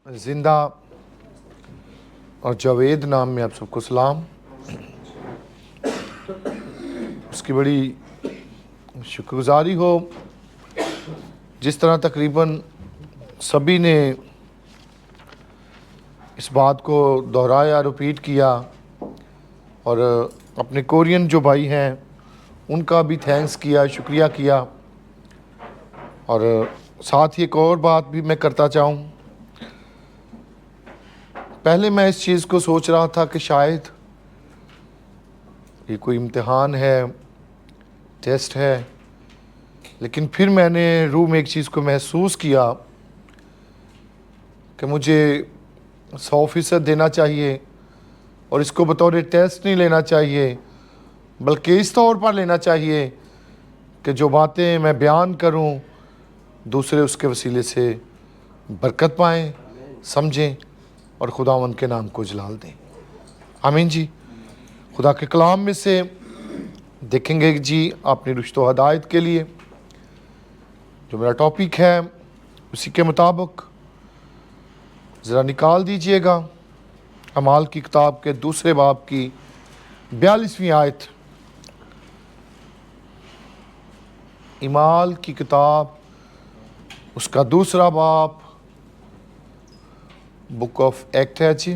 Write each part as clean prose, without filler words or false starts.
जिंदा और जावेद नाम में आप सबको सलाम। उसकी बड़ी शुक्रगुजारी हो जिस तरह तकरीबन सभी ने इस बात को दोहराया, रिपीट किया, और अपने कोरियन जो भाई हैं उनका भी थैंक्स किया, शुक्रिया किया। और साथ ही एक और बात भी मैं करता चाहूँ। पहले मैं इस चीज़ को सोच रहा था कि शायद ये कोई इम्तिहान है, टेस्ट है, लेकिन फिर मैंने रूह में एक चीज़ को महसूस किया कि मुझे 100% देना चाहिए और इसको बतौर टेस्ट नहीं लेना चाहिए, बल्कि इस तौर पर लेना चाहिए कि जो बातें मैं बयान करूं दूसरे उसके वसीले से बरकत पाएँ, समझें और खुदावंद के नाम को जलाल दें। आमीन जी। खुदा के कलाम में से देखेंगे जी अपनी रुश्त व हदायत के लिए जो मेरा टॉपिक है उसी के मुताबिक ज़रा निकाल दीजिएगा अमाल की किताब के दूसरे बाब की 42वीं आयत। इमाल की किताब उसका दूसरा बाब, बुक ऑफ एक्ट है जी,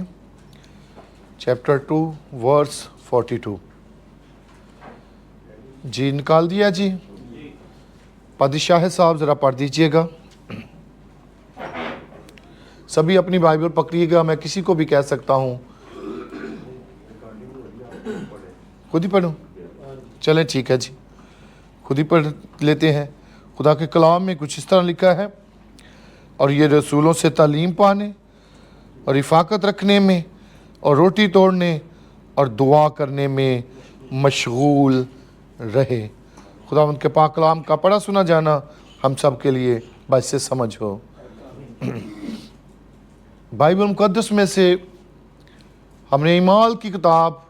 चैप्टर 2 वर्स 42। जी निकाल दिया जी। पादिशाह साहब ज़रा पढ़ दीजिएगा। सभी अपनी बाइबल पकड़िएगा, मैं किसी को भी कह सकता हूँ। खुद ही पढ़ूँ? चलें ठीक है जी, खुद ही पढ़ लेते हैं। खुदा के कलाम में कुछ इस तरह लिखा है, और ये रसूलों से तालीम पाने और इफ़ाकत रखने में और रोटी तोड़ने और दुआ करने में मशगूल रहे। खुदा उनके पाक कलाम का पढ़ा सुना जाना हम सब के लिए बाइसे समझ हो। बाइबल मुक़द्दस में से हमने इमाल की किताब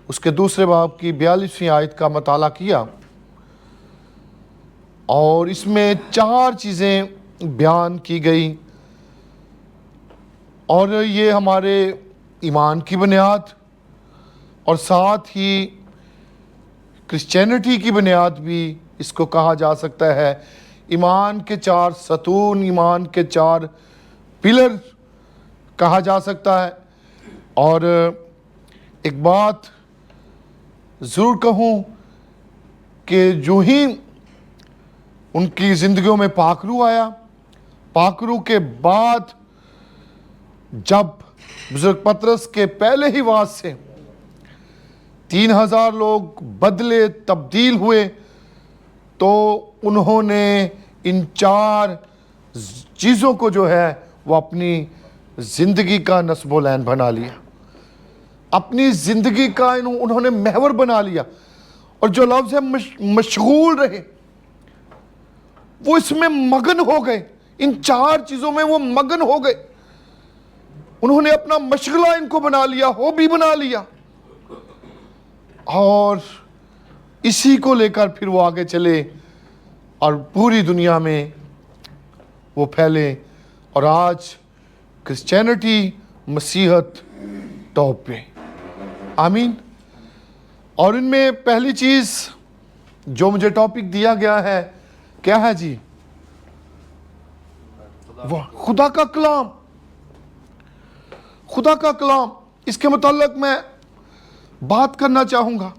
उसके दूसरे बाब की 42वीं आयत का मताला किया, और इसमें 4 चीज़ें बयान की गई, और ये हमारे ईमान की बुनियाद और साथ ही क्रिश्चियनिटी की बुनियाद भी इसको कहा जा सकता है। ईमान के 4 सतून, ईमान के 4 पिलर कहा जा सकता है। और एक बात ज़रूर कहूँ कि जो ही उनकी ज़िंदगियों में पाखरू आया, पाखरू के बाद जब बुजुर्ग पतरस के पहले ही वाज से 3000 लोग बदले, तब्दील हुए, तो उन्होंने इन 4 चीज़ों को जो है वो अपनी ज़िंदगी का नस्बोलैन बना लिया, अपनी ज़िंदगी का उन्होंने महवर बना लिया। और जो लफ्ज़ है मशगूल रहे, वो इसमें मगन हो गए, इन 4 चीज़ों में वो मगन हो गए। उन्होंने अपना मशगला इनको बना लिया, हॉबी बना लिया, और इसी को लेकर फिर वो आगे चले और पूरी दुनिया में वो फैले। और आज क्रिश्चियनिटी, मसीहत टॉप पे। आमीन। और इनमें पहली चीज़ जो मुझे टॉपिक दिया गया है क्या है जी? वाह, खुदा का कलाम। खुदा का कलाम, इसके मुताल्लिक मैं बात करना चाहूँगा।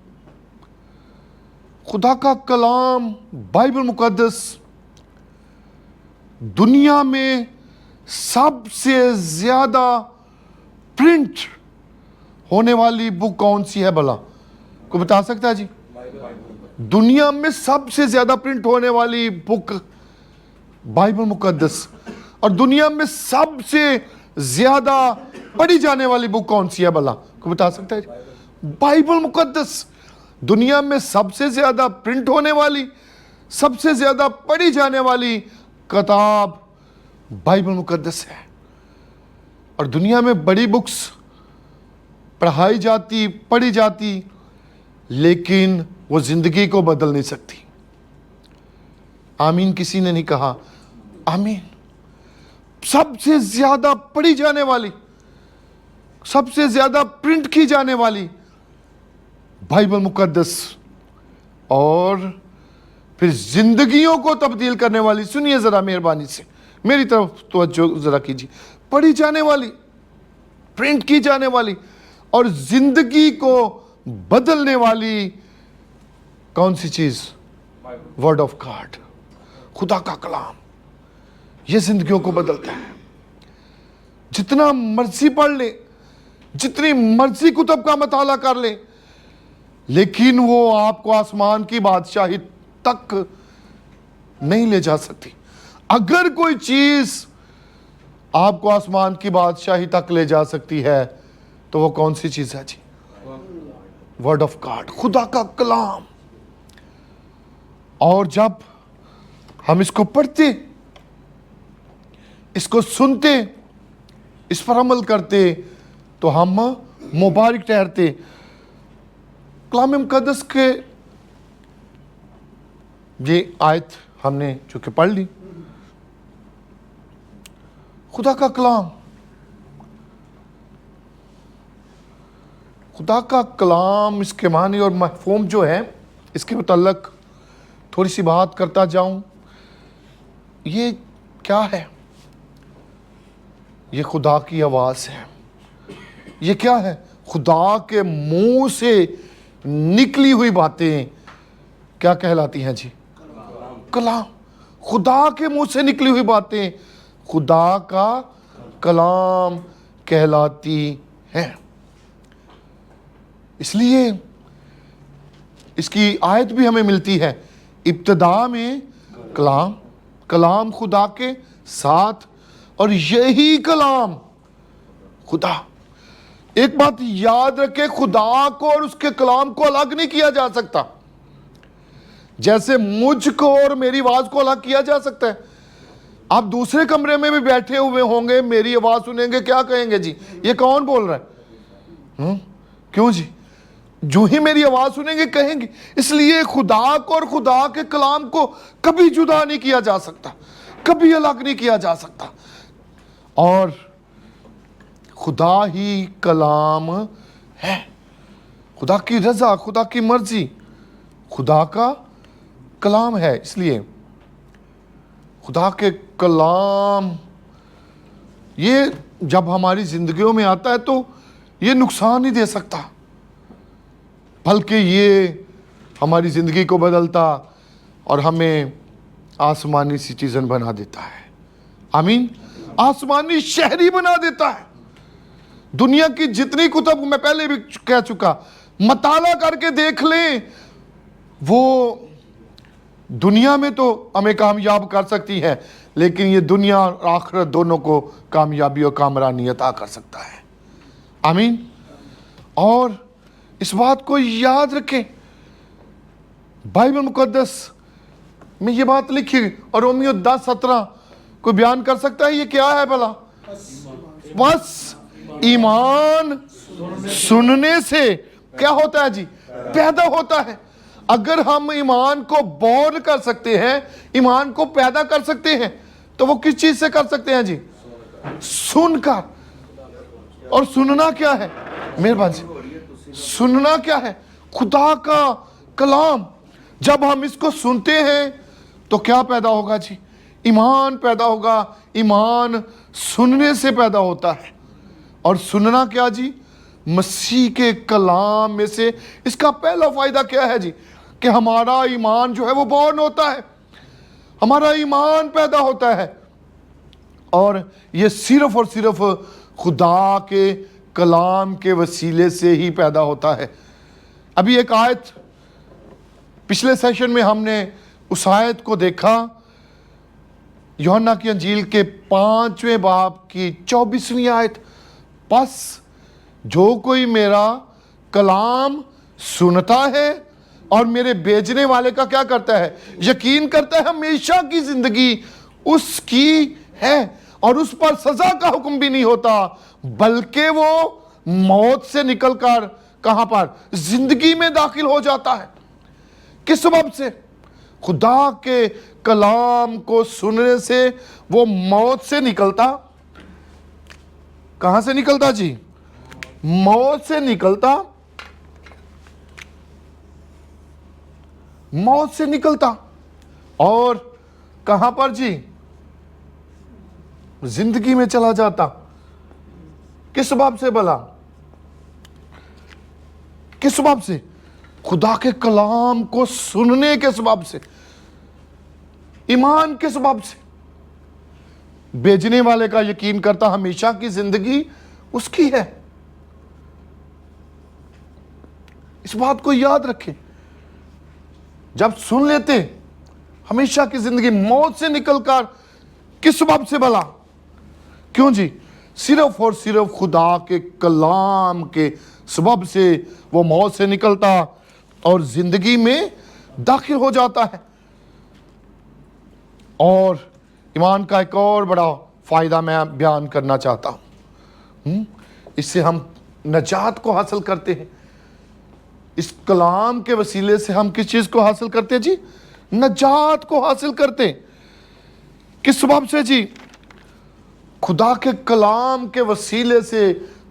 खुदा का कलाम बाइबल मुक़द्दस दुनिया में सबसे ज़्यादा प्रिंट होने वाली बुक कौन सी है भला? कोई बता सकता है जी? दुनिया में सबसे ज़्यादा प्रिंट होने वाली बुक बाइबल मुक़द्दस। और दुनिया में सबसे ज़्यादा पढ़ी जाने वाली बुक कौन सी है भला? कोई बता सकता है? बाइबल मुक़द्दस। दुनिया में सबसे ज़्यादा प्रिंट होने वाली, सबसे ज़्यादा पढ़ी जाने वाली किताब बाइबल मुक़द्दस है। और दुनिया में बड़ी बुक्स पढ़ाई जाती, पढ़ी जाती, लेकिन वो ज़िंदगी को बदल नहीं सकती। आमीन किसी ने नहीं कहा? आमीन। सबसे ज्यादा पढ़ी जाने वाली, सबसे ज्यादा प्रिंट की जाने वाली बाइबल मुकद्दस, और फिर जिंदगियों को तब्दील करने वाली। सुनिए जरा मेहरबानी से, मेरी तरफ तवज्जो जरा कीजिए। पढ़ी जाने वाली, प्रिंट की जाने वाली और जिंदगी को बदलने वाली कौन सी चीज? वर्ड ऑफ गॉड, खुदा का कलाम। यह जिंदगियों को बदलता है। जितना मर्जी पढ़ ले, जितनी मर्जी कुतुब का मताला कर ले, लेकिन वो आपको आसमान की बादशाही तक नहीं ले जा सकती। अगर कोई चीज आपको आसमान की बादशाही तक ले जा सकती है तो वो कौन सी चीज है जी? वर्ड ऑफ गॉड, खुदा का कलाम। और जब हम इसको पढ़ते, इसको सुनते, इस पर अमल करते, तो हम मुबारक ठहरते। कलाम मुकद्दस के ये आयत हमने चूंकि पढ़ ली, खुदा का कलाम, खुदा का कलाम, इसके मानी और मफ़हूम जो है, इसके मुतल्लक थोड़ी सी बात करता जाऊं। ये क्या है? ये खुदा की आवाज़ है। ये क्या है? खुदा के मुंह से निकली हुई बातें क्या कहलाती हैं जी? कलाम। खुदा के मुंह से निकली हुई बातें खुदा का कलाम कहलाती हैं। इसलिए इसकी आयत भी हमें मिलती है, इब्तिदा में कलाम, कलाम खुदा के साथ, और यही कलाम खुदा। एक बात याद रखे, खुदा को और उसके कलाम को अलग नहीं किया जा सकता। जैसे मुझको और मेरी आवाज को अलग किया जा सकता है। आप दूसरे कमरे में भी बैठे हुए होंगे, मेरी आवाज सुनेंगे, क्या कहेंगे जी? ये कौन बोल रहा है? क्यों जी? जो ही मेरी आवाज सुनेंगे कहेंगे। इसलिए खुदा को और खुदा के कलाम को कभी जुदा नहीं किया जा सकता, कभी अलग नहीं किया जा सकता। और खुदा ही कलाम है। खुदा की रजा, खुदा की मर्जी, खुदा का कलाम है। इसलिए खुदा के कलाम ये जब हमारी जिंदगियों में आता है तो ये नुकसान नहीं दे सकता, बल्कि ये हमारी ज़िंदगी को बदलता और हमें आसमानी सिटीज़न बना देता है। आमीन। आसमानी शहरी बना देता है। दुनिया की जितनी कुतुब, मैं पहले भी कह चुका, मताला करके देख लें, वो दुनिया में तो हमें कामयाब कर सकती है, लेकिन ये दुनिया और आखिरत दोनों को कामयाबी और कामरानी अता कर सकता है। आमीन। और इस बात को याद रखें, बाइबल मुकद्दस में ये बात लिखी, और रोमियो 10:17 कोई बयान कर सकता है ये क्या है भला? बस ईमान सुनने से क्या होता है जी? पैदा होता है। अगर हम ईमान को बोर कर सकते हैं, ईमान को पैदा कर सकते हैं, तो वो किस चीज से कर सकते हैं जी? सुनकर। और सुनना क्या है? मेहरबानी से, सुनना क्या है? खुदा का कलाम। जब हम इसको सुनते हैं तो क्या पैदा होगा जी? ईमान पैदा होगा। ईमान सुनने से पैदा होता है। और सुनना क्या जी? मसीह के कलाम में से। इसका पहला फायदा क्या है जी? कि हमारा ईमान जो है वो बॉर्न होता है, हमारा ईमान पैदा होता है, और ये सिर्फ और सिर्फ खुदा के कलाम के वसीले से ही पैदा होता है। अभी एक आयत, पिछले सेशन में हमने उस आयत को देखा, यूहन्ना की अंजील के 5वें बाब की 24वीं आयत। बस जो कोई मेरा कलाम सुनता है और मेरे भेजने वाले का क्या करता है? यकीन करता है, हमेशा की जिंदगी उसकी है, और उस पर सजा का हुक्म भी नहीं होता, बल्कि वो मौत से निकलकर कहां पर? जिंदगी में दाखिल हो जाता है। किस सबब से? खुदा के कलाम को सुनने से वो मौत से निकलता। कहां से निकलता जी? मौत से निकलता, मौत से निकलता। और कहां पर जी? जिंदगी में चला जाता। किस सबब से भला? किस सबब से? खुदा के कलाम को सुनने के सबब से, ईमान के सबब से। भेजने वाले का यकीन करता हमेशा की जिंदगी उसकी है। इस बात को याद रखें। जब सुन लेते हमेशा की जिंदगी मौत से निकलकर, किस सबब से भला? क्यों जी? सिर्फ और सिर्फ खुदा के कलाम के सबब से वो मौत से निकलता और जिंदगी में दाखिल हो जाता है। और ईमान का एक और बड़ा फायदा मैं बयान करना चाहता हूं। इससे हम नजात को हासिल करते हैं। इस कलाम के वसीले से हम किस चीज को हासिल करते हैं जी? नजात को हासिल करते हैं। किस सबब से जी? खुदा के कलाम के वसीले से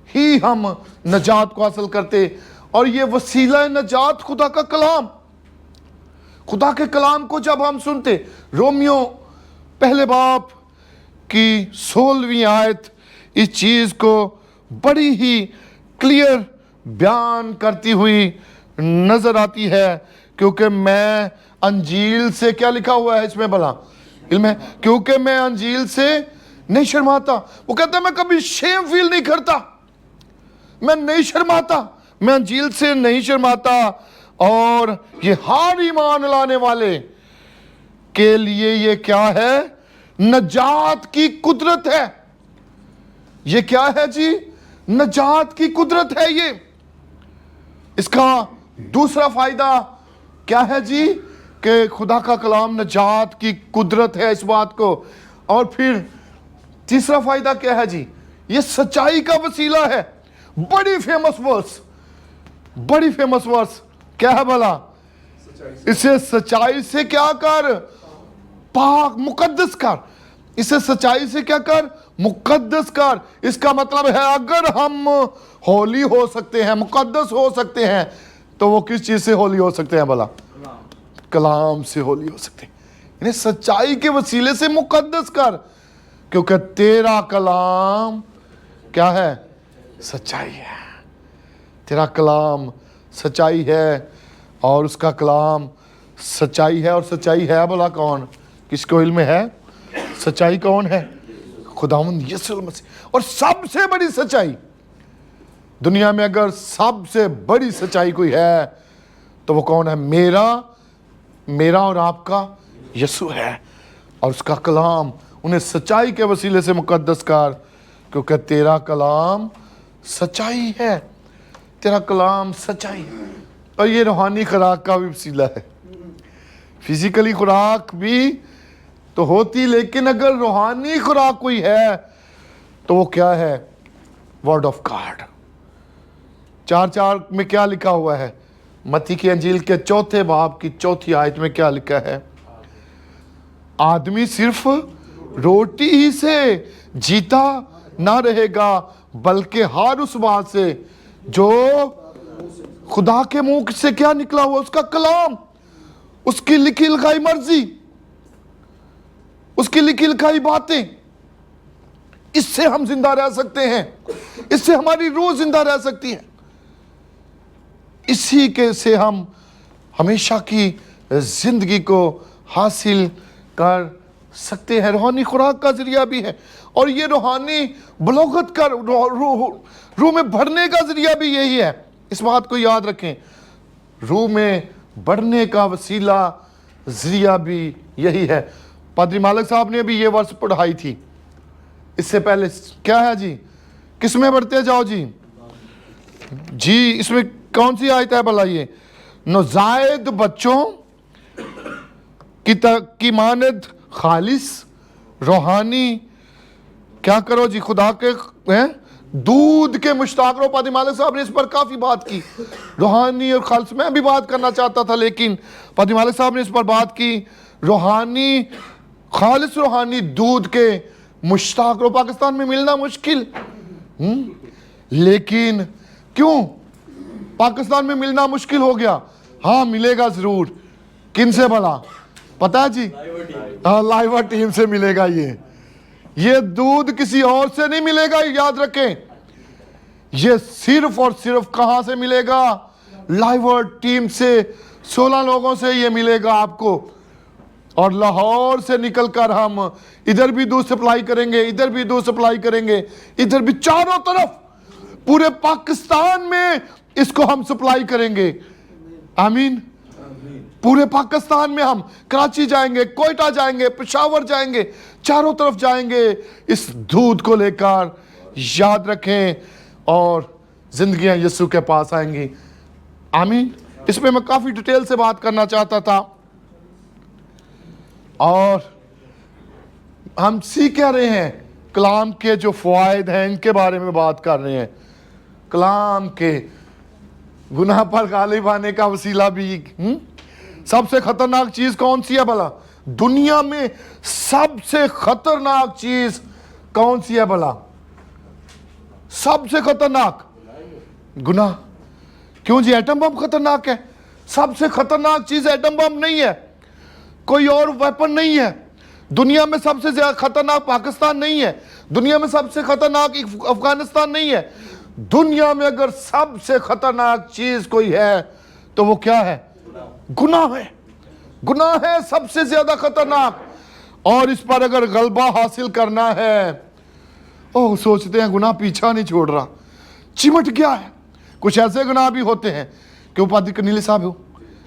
ही हम नजात को हासिल करते। और ये वसीला नजात खुदा का कलाम। खुदा के कलाम को जब हम सुनते, रोमियो पहले बाब की 16वीं आयत इस चीज को बड़ी ही क्लियर बयान करती हुई नजर आती है। क्योंकि मैं अंजील से, क्या लिखा हुआ है इसमें भला? इल्म है, क्योंकि मैं अंजील से नहीं शर्माता। वो कहता है मैं कभी शेम फील नहीं करता, मैं नहीं शर्माता, मैं अंजील से नहीं शर्माता। और ये हर ईमान लाने वाले के लिए ये क्या है? नजात की कुदरत है। ये क्या है जी? नजात की कुदरत है ये। इसका दूसरा फायदा क्या है जी? कि खुदा का कलाम नजात की कुदरत है, इस बात को। और फिर तीसरा फायदा क्या है जी? ये सच्चाई का वसीला है। बड़ी फेमस वर्स, बड़ी फेमस वर्स क्या है भला? इसे सच्चाई से क्या कर? पाक मुकद्दस कर। इसे सच्चाई से क्या कर? मुकद्दस कर। इसका मतलब है अगर हम होली हो सकते हैं, मुकद्दस हो सकते हैं, तो वो किस चीज से होली हो सकते हैं भला? कलाम से होली हो सकते हैं। इन्हें सच्चाई के वसीले से मुकद्दस कर, क्योंकि तेरा कलाम क्या है? सच्चाई है। तेरा कलाम सच्चाई है और उसका कलाम सच्चाई है। और सच्चाई है भला कौन? किसको इल्म है? सच्चाई कौन है? खुदावंद यीशु मसीह। और सबसे बड़ी सच्चाई दुनिया में, अगर सबसे बड़ी सच्चाई कोई है तो वो कौन है? मेरा और आपका यीशु है। और उसका कलाम, उन्हें सच्चाई के वसीले से मुकद्दस कर, क्योंकि तेरा कलाम सच्चाई है। तेरा कलाम सच्चाई है। और ये रूहानी खुराक का भी वसीला है। फिजिकली खुराक भी तो होती, लेकिन अगर रूहानी खुराक कोई है तो वो क्या है? Word of God. 4:4 में क्या लिखा हुआ है? मत्ती की अंजील के 4 बाब की 4 आयत में क्या लिखा है? आदमी सिर्फ रोटी ही से जीता ना रहेगा, बल्कि हर उस बात से जो खुदा के मुंह से क्या निकला हुआ, उसका कलाम, उसकी लिखी लिखाई मर्जी, उसकी लिखी लिखाई बातें, इससे हम जिंदा रह सकते हैं। इससे हमारी रूह जिंदा रह सकती है। इसी के से हम हमेशा की जिंदगी को हासिल कर सकते हैं। रूहानी खुराक का जरिया भी है। और ये रूहानी बलोगत का, रूह में बढ़ने का जरिया भी यही है। इस बात को याद रखें। रूह में बढ़ने का वसीला, जरिया भी यही है। पादरी मालिक साहब ने भी ये वर्ष पढ़ाई थी। इससे पहले क्या है जी? किस में बढ़ते जाओ जी? जी इसमें कौन सी आयत है भला? ये नौजायद बच्चों की मानद खालिस रूहानी क्या करो जी? खुदा के दूध के मुश्ताक रहो। पादरी मालिक साहब ने इस पर काफी बात की। रूहानी और खालिस, मैं भी बात करना चाहता था, लेकिन पादरी मालिक साहब ने इस पर बात की। रूहानी, खालिस रूहानी दूध के मुश्ताक हो। पाकिस्तान में मिलना मुश्किल, लेकिन क्यों पाकिस्तान में मिलना मुश्किल हो गया? हाँ, मिलेगा जरूर। किन से भला पता है जी? हाँ, लाइवा टीम से मिलेगा। ये दूध किसी और से नहीं मिलेगा, याद रखें। ये सिर्फ और सिर्फ कहां से मिलेगा? लाइवा टीम से। 16 लोगों से ये मिलेगा आपको। और लाहौर से निकलकर हम इधर भी दूध सप्लाई करेंगे, इधर भी दूध सप्लाई करेंगे, इधर भी, चारों तरफ पूरे पाकिस्तान में इसको हम सप्लाई करेंगे। आमीन। पूरे पाकिस्तान में हम कराची जाएंगे, कोयटा जाएंगे, पेशावर जाएंगे, चारों तरफ जाएंगे इस दूध को लेकर। याद रखें, और जिंदगियां यीशु के पास आएंगी। आमीन। इस पे मैं काफी डिटेल से बात करना चाहता था, और हम सीख क्या रहे हैं? कलाम के जो फ़वाइद हैं इनके बारे में बात कर रहे हैं। कलाम के गुनाह पर गालिब आने का वसीला भी। सबसे खतरनाक चीज कौन सी है भला? दुनिया में सबसे खतरनाक चीज कौन सी है भला? सबसे खतरनाक गुनाह। क्यों जी? एटम बम खतरनाक है। सबसे खतरनाक चीज एटम बम नहीं है, कोई और वेपन नहीं है। दुनिया में सबसे ज्यादा खतरनाक पाकिस्तान नहीं है, दुनिया में सबसे खतरनाक अफगानिस्तान नहीं है। दुनिया में अगर सबसे खतरनाक चीज कोई है तो वो क्या है? गुनाह है। गुनाह है सबसे ज्यादा खतरनाक। और इस पर अगर गलबा हासिल करना है, ओह, सोचते हैं गुनाह पीछा नहीं छोड़ रहा, चिमट गया है। कुछ ऐसे गुनाह भी होते हैं कि उपाधि कनीले साहब हो,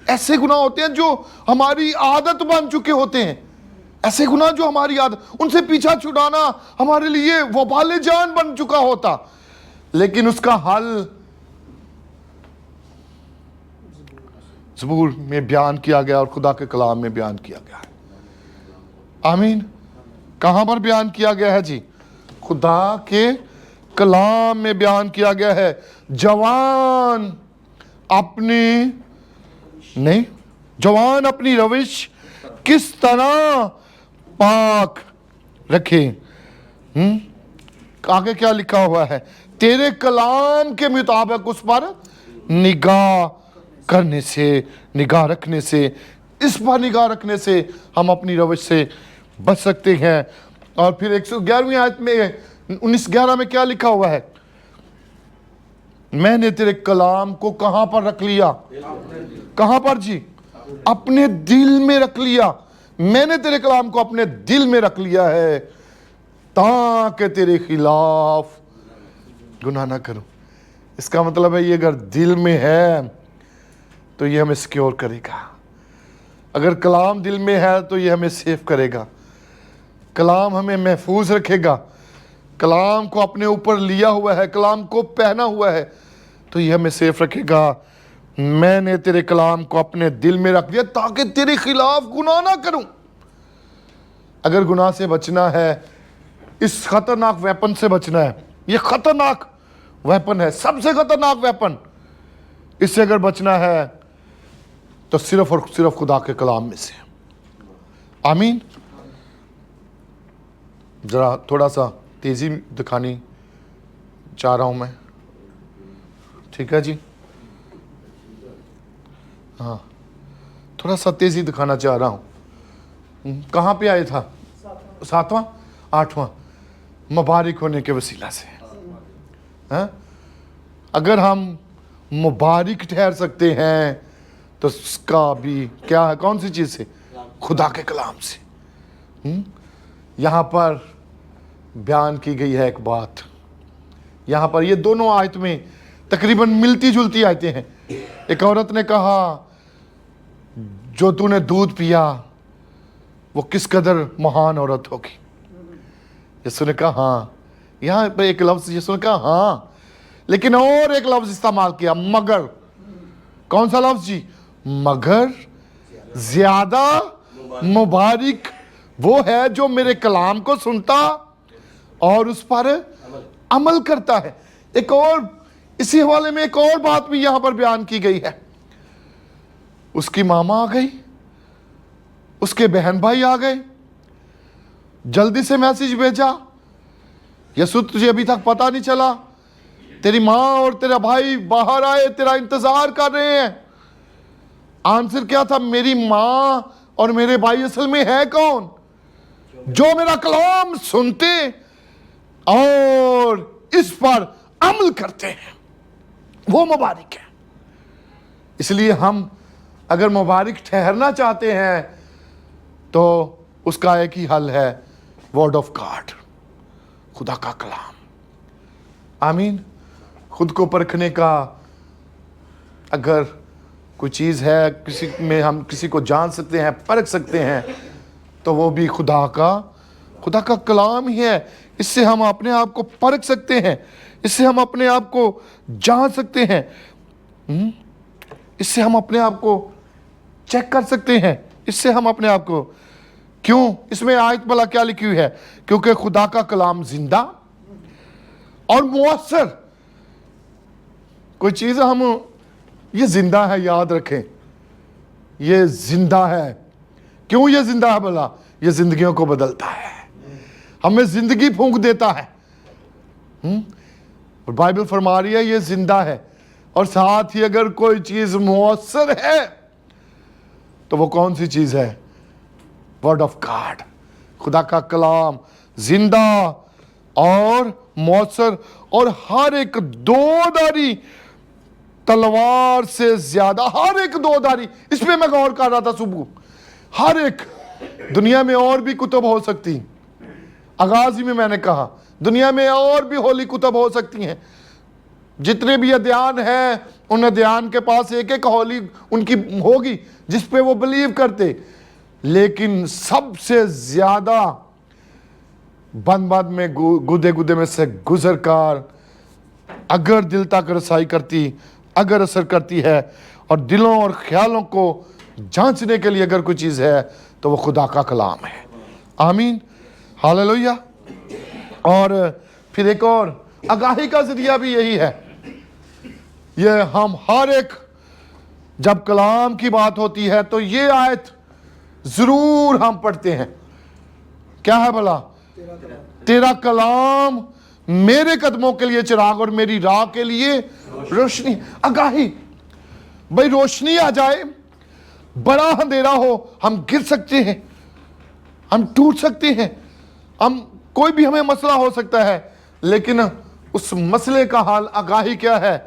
ऐसे गुनाह होते हैं जो हमारी आदत बन चुके होते हैं। ऐसे गुनाह जो हमारी आदत, उनसे पीछा छुड़ाना हमारे लिए वबाले जान बन चुका होता। लेकिन उसका हल ज़बूर में बयान किया गया और खुदा के कलाम में बयान किया गया है। आमीन। कहां पर बयान किया गया है जी? खुदा के कलाम में बयान किया गया है। जवान अपनी रविश किस तरह पाक रखे। आगे क्या लिखा हुआ है? तेरे कलाम के मुताबिक उस पर निगाह करने से, निगाह रखने से, इस पर निगाह रखने से हम अपनी रविश से बच सकते हैं। और फिर 111वीं आयत में 19:11 में क्या लिखा हुआ है? मैंने तेरे कलाम को कहां पर रख लिया? कहां पर जी? अपने दिल में रख लिया। मैंने तेरे कलाम को अपने दिल में रख लिया है ताकि तेरे खिलाफ गुनाह ना करूं। इसका मतलब है ये अगर दिल में है तो ये हमें सिक्योर करेगा। अगर कलाम दिल में है तो ये हमें सेफ करेगा। कलाम हमें महफूज रखेगा। कलाम को अपने ऊपर लिया हुआ है, कलाम को पहना हुआ है, तो ये हमें सेफ रखेगा। मैंने तेरे कलाम को अपने दिल में रख दिया ताकि तेरे खिलाफ गुनाह ना करूं। अगर गुनाह से बचना है, इस खतरनाक वेपन से बचना है, ये खतरनाक वेपन है, सबसे खतरनाक वेपन, इससे अगर बचना है तो सिर्फ और सिर्फ खुदा के कलाम में से। आमीन। जरा थोड़ा सा तेजी दिखानी चाह रहा हूं मैं, ठीक है जी? हाँ, थोड़ा सा तेजी दिखाना चाह रहा हूं। कहाँ पे आए था? 7वां 8वां, मुबारक होने के वसीला से। हाँ? अगर हम मुबारक ठहर सकते हैं तो उसका भी क्या है? कौन सी चीज़ से? खुदा के कलाम से। यहाँ पर बयान की गई है एक बात। यहाँ पर ये दोनों आयत में तकरीबन मिलती जुलती आयतें हैं। एक औरत ने कहा जो तूने दूध पिया वो किस कदर महान औरत होगी। यीशु ने कहा हाँ। यहाँ पर एक लफ्ज़ यीशु ने कहा हाँ, लेकिन और एक लफ्ज़ इस्तेमाल किया, मगर। कौन सा लफ्ज़ जी? मगर ज्यादा मुबारक वो है जो मेरे कलाम को सुनता और उस पर अमल करता है। एक और इसी हवाले में एक और बात भी यहां पर बयान की गई है। उसकी मामा आ गई उसके बहन भाई आ गए, जल्दी से मैसेज भेजा, यसु तुझे अभी तक पता नहीं चला, तेरी माँ और तेरा भाई बाहर आए, तेरा इंतजार कर रहे हैं। आंसर क्या था? मेरी माँ और मेरे भाई असल में है कौन? जो मेरा कलाम सुनते और इस पर अमल करते हैं, वो मुबारक है। इसलिए हम अगर मुबारक ठहरना चाहते हैं तो उसका एक ही हल है, वर्ड ऑफ गॉड, खुदा का कलाम। आमीन। खुद को परखने का अगर कोई चीज़ है, किसी में हम किसी को जान सकते हैं, परख सकते हैं, तो वो भी खुदा का कलाम ही है। इससे हम अपने आप को परख सकते हैं, इससे हम अपने आप को जान सकते हैं, इससे हम अपने आप को चेक कर सकते हैं, इससे हम अपने आप को, क्यों? इसमें आयत भला क्या लिखी हुई है? क्योंकि खुदा का कलाम जिंदा और मुअस्सर। कोई चीज़ हम, ये जिंदा है, याद रखें, ये जिंदा है। क्यों ये जिंदा है भला? ये जिंदगियों को बदलता है, हमें जिंदगी फूंक देता है। और बाइबल फरमा रही है ये जिंदा है। और साथ ही अगर कोई चीज मुअस्सर है तो वो कौन सी चीज है? वर्ड ऑफ गॉड, खुदा का कलाम जिंदा और मुअस्सर और हर एक दोधारी तलवार से ज्यादा, हर एक दोधारी। इसमें मैं गौर कर रहा था सुबह, हर एक, दुनिया में और भी कुतुब हो सकती, आगाज ही में मैंने कहा दुनिया में और भी होली कुतुब हो सकती हैं। जितने भी अध्ययन हैं, उन अध्ययन के पास एक एक होली उनकी होगी जिस पे वो बिलीव करते, लेकिन सबसे ज्यादा बंद में गुदे गुदे में से गुजर कर अगर दिल तक रसाई करती, अगर असर करती है और दिलों और ख्यालों को जांचने के लिए अगर कोई चीज़ है तो वो खुदा का कलाम है। आमीन, हालेलुया। और फिर एक और आगाही का जरिया भी यही है। ये हम हर एक, जब कलाम की बात होती है तो ये आयत जरूर हम पढ़ते हैं। क्या है भला? तेरा कलाम मेरे कदमों के लिए चिराग और मेरी राह के लिए रोशनी। आगाही, भाई रोशनी आ जाए, बड़ा अंधेरा हो, हम गिर सकते हैं, हम टूट सकते हैं, हम कोई भी हमें मसला हो सकता है, लेकिन उस मसले का हाल आगाही क्या है?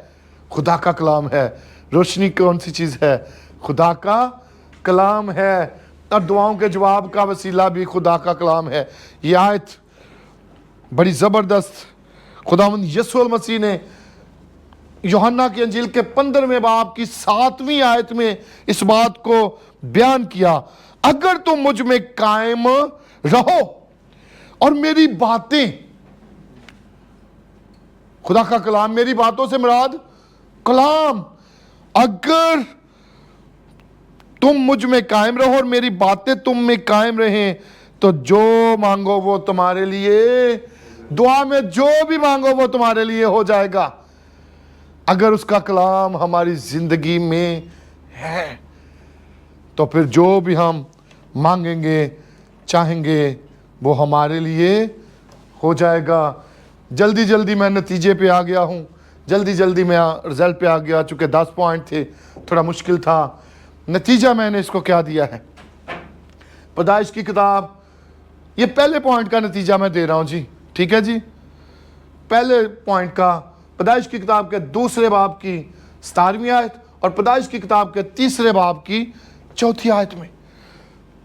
खुदा का कलाम है। रोशनी कौन सी चीज़ है? खुदा का कलाम है। और दुआओं के जवाब का वसीला भी खुदा का कलाम है। ये आयत बड़ी ज़बरदस्त खुदावंद यीशु मसीह ने यूहन्ना की अंजील के 15वें बाब की 7वीं आयत में इस बात को बयान किया, अगर तुम मुझ में कायम रहो और मेरी बातें, खुदा का कलाम, मेरी बातों से मुराद कलाम, अगर तुम मुझ में कायम रहो और मेरी बातें तुम में कायम रहें तो जो मांगो वो तुम्हारे लिए, दुआ में जो भी मांगो वो तुम्हारे लिए हो जाएगा। अगर उसका कलाम हमारी जिंदगी में है तो फिर जो भी हम मांगेंगे, चाहेंगे, वो हमारे लिए हो जाएगा। जल्दी जल्दी मैं नतीजे पे आ गया हूँ, जल्दी जल्दी मैं रिजल्ट पे आ गया, चूँकि 10 पॉइंट थे, थोड़ा मुश्किल था। नतीजा मैंने इसको क्या दिया है? पैदाइश की किताब, ये पहले पॉइंट का नतीजा मैं दे रहा हूँ जी, ठीक है जी। पहले पॉइंट का पैदाइश की किताब के 2 बाब की 17वीं आयत और पैदाइश की किताब के 3 बाब की 4थी आयत में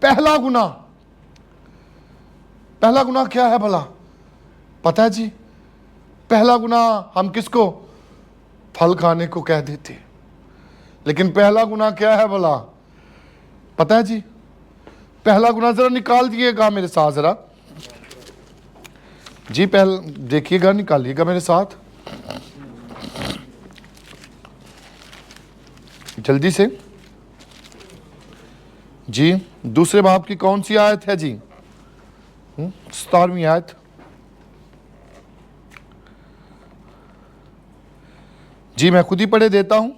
पहला गुनाह क्या है भला? पता है जी? पहला गुनाह हम किसको? फल खाने को कह देते, लेकिन पहला गुनाह क्या है भला? पता है जी? पहला गुनाह जरा निकाल दिएगा मेरे साथ, जरा जी, पहले देखिएगा, निकालिएगा मेरे साथ जल्दी से जी। 2 बाब की कौन सी आयत है जी? 17वीं आयत जी, मैं खुद ही पढ़े देता हूं।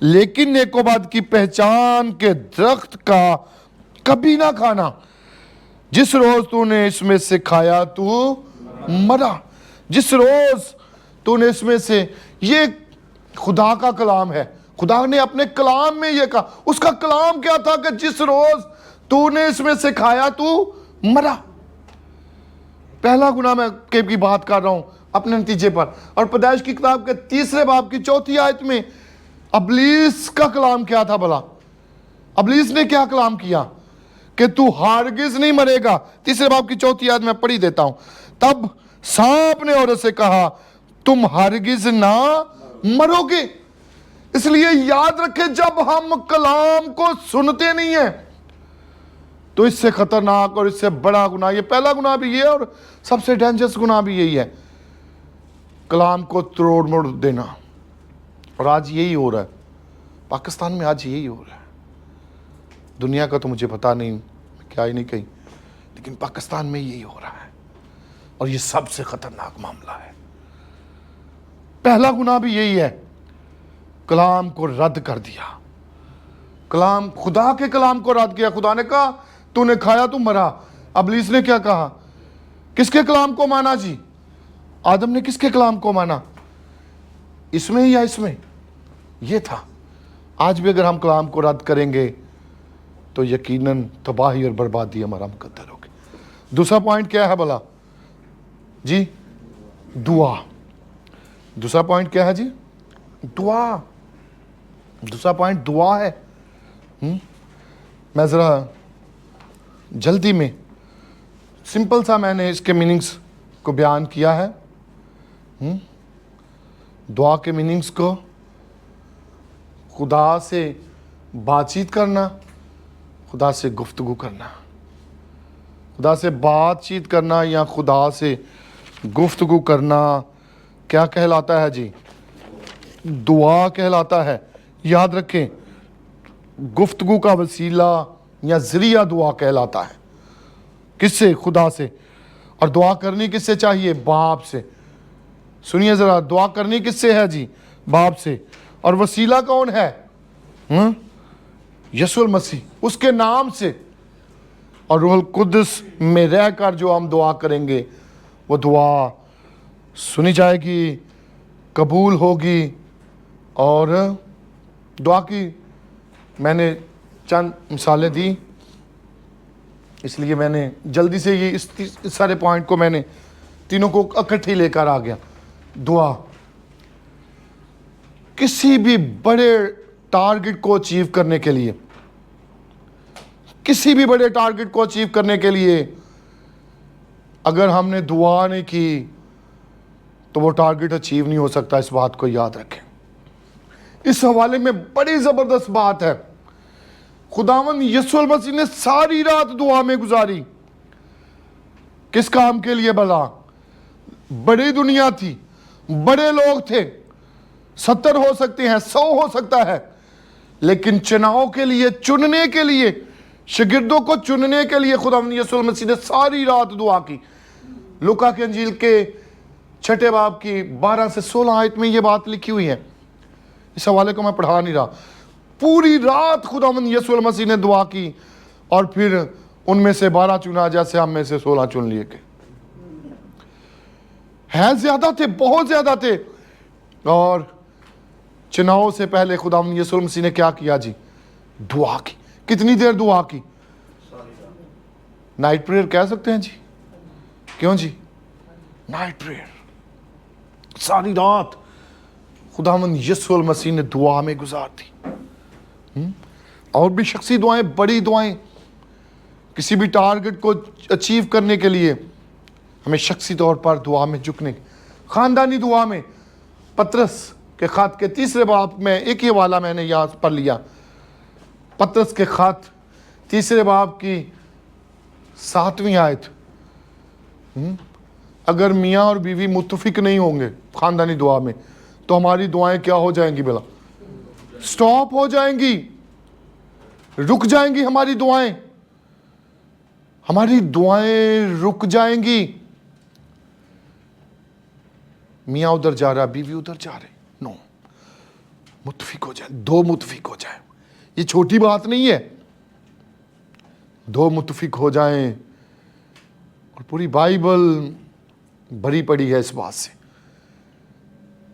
लेकिन नेकोबद की पहचान के दरख्त का कभी ना खाना, जिस रोज तूने इसमें से खाया तू मरा। जिस रोज तूने इसमें से, ये खुदा का कलाम है, खुदा ने अपने कलाम में ये कहा। उसका कलाम क्या था कि जिस रोज तूने इसमें से खाया तू मरा। पहला गुनाह मैं की बात कर रहा हूं अपने नतीजे पर। और पैदाइश की किताब के 3 बाब की 4 आयत में अबलीस का कलाम क्या था भला? अबलीस ने क्या कलाम किया कि तू हारगिज नहीं मरेगा। 3 बाब की 4 आयत मैं पढ़ी देता हूं। तब सांप ने औरत से कहा, तुम हारगिज ना मरोगे। इसलिए याद रखें, जब हम कलाम को सुनते नहीं है तो इससे खतरनाक और इससे बड़ा गुनाह, ये पहला गुनाह भी ये और सबसे डेंजरस गुनाह भी यही है, कलाम को तोड़ मोड़ देना। और आज यही हो रहा है पाकिस्तान में, आज यही हो रहा है। दुनिया का तो मुझे पता नहीं, क्या ही नहीं कहीं, लेकिन पाकिस्तान में यही हो रहा है और ये सबसे खतरनाक मामला है। पहला गुनाह भी यही है, कलाम को रद्द कर दिया। कलाम, खुदा के कलाम को रद्द किया। खुदा ने कहा तूने खाया तू मरा। अबलीस ने क्या कहा? किसके कलाम को माना जी? आदम ने किसके कलाम को माना? इसमें या इसमें? ये था। आज भी अगर हम कलाम को रद्द करेंगे तो यकीनन तबाही और बर्बादी हमारा मुकद्दर होगी। दूसरा पॉइंट क्या है भला जी? दुआ। दूसरा पॉइंट क्या है जी? दुआ। दूसरा पॉइंट दुआ है। मैं ज़रा जल्दी में सिंपल सा मैंने इसके मीनिंग्स को बयान किया है। दुआ के मीनिंग्स को, खुदा से बातचीत करना, खुदा से गुफ्तगू करना। खुदा से बातचीत करना या खुदा से गुफ्तगू करना क्या कहलाता है जी? दुआ कहलाता है। याद रखें, गुफ्तगू का वसीला या ज़रिया दुआ कहलाता है। किससे? खुदा से। और दुआ करनी किससे चाहिए? बाप से। सुनिए ज़रा, दुआ करनी किससे है जी? बाप से। और वसीला कौन है? यीशु मसीह, उसके नाम से। और रूहुल कुद्दस में रहकर जो हम दुआ करेंगे वो दुआ सुनी जाएगी, कबूल होगी। और दुआ की मैंने चंद मिसालें दी, इसलिए मैंने जल्दी से ये इस सारे पॉइंट को मैंने तीनों को इकट्ठे लेकर आ गया। दुआ किसी भी बड़े टारगेट को अचीव करने के लिए, किसी भी बड़े टारगेट को अचीव करने के लिए अगर हमने दुआ नहीं की तो वो टारगेट अचीव नहीं हो सकता। इस बात को याद रखें। इस हवाले में बड़ी ज़बरदस्त बात है। खुदावंद यीशु मसीह ने सारी रात दुआ में गुजारी। किस काम के लिए भला? बड़ी दुनिया थी, बड़े लोग थे, 70 हो सकते हैं, 100 हो सकता है, लेकिन चुनाव के लिए, चुनने के लिए, शागिर्दों को चुनने के लिए खुदावंद यीशु मसीह ने सारी रात दुआ की। लूका के अंजील के 6 बाब की 12 से 16 आयत में ये बात लिखी हुई है। इस हवाले को मैं पढ़ा नहीं रहा। पूरी रात खुदावंद यीशु मसीह ने दुआ की और फिर उनमें से 12 चुना, जैसे हम में से 16 चुन लिए के हैं। ज्यादा थे, बहुत ज्यादा थे। और चुनाव से पहले खुदावंद यीशु मसीह ने क्या किया जी? दुआ की। कितनी देर दुआ की? नाइट प्रेयर कह सकते हैं जी। क्यों जी? Night prayer. सारी रात खुदावंद यीशु मसीह ने दुआ में गुजार दी। और भी शख्सी दुआएं, बड़ी दुआएं, किसी भी टारगेट को अचीव करने के लिए हमें शख्सी तौर पर दुआ में झुकने, खानदानी दुआ में। पतरस के खत के 3 बाब में एक ही वाला मैंने यहाँ पढ़ लिया। पतरस के खत 3 बाब की 7वीं आयत। अगर मियाँ और बीवी मुत्तफिक नहीं होंगे खानदानी दुआ में तो हमारी दुआएं क्या हो जाएंगी भला? स्टॉप हो जाएंगी, रुक जाएंगी। हमारी दुआएं रुक जाएंगी। मियाँ उधर जा रहा, बीवी उधर जा रहे, नो, मुत्तफिक हो जाए, 2 मुत्तफिक हो जाए। ये छोटी बात नहीं है, दो मुत्तफिक हो जाएं, और पूरी बाइबल भरी पड़ी है इस बात से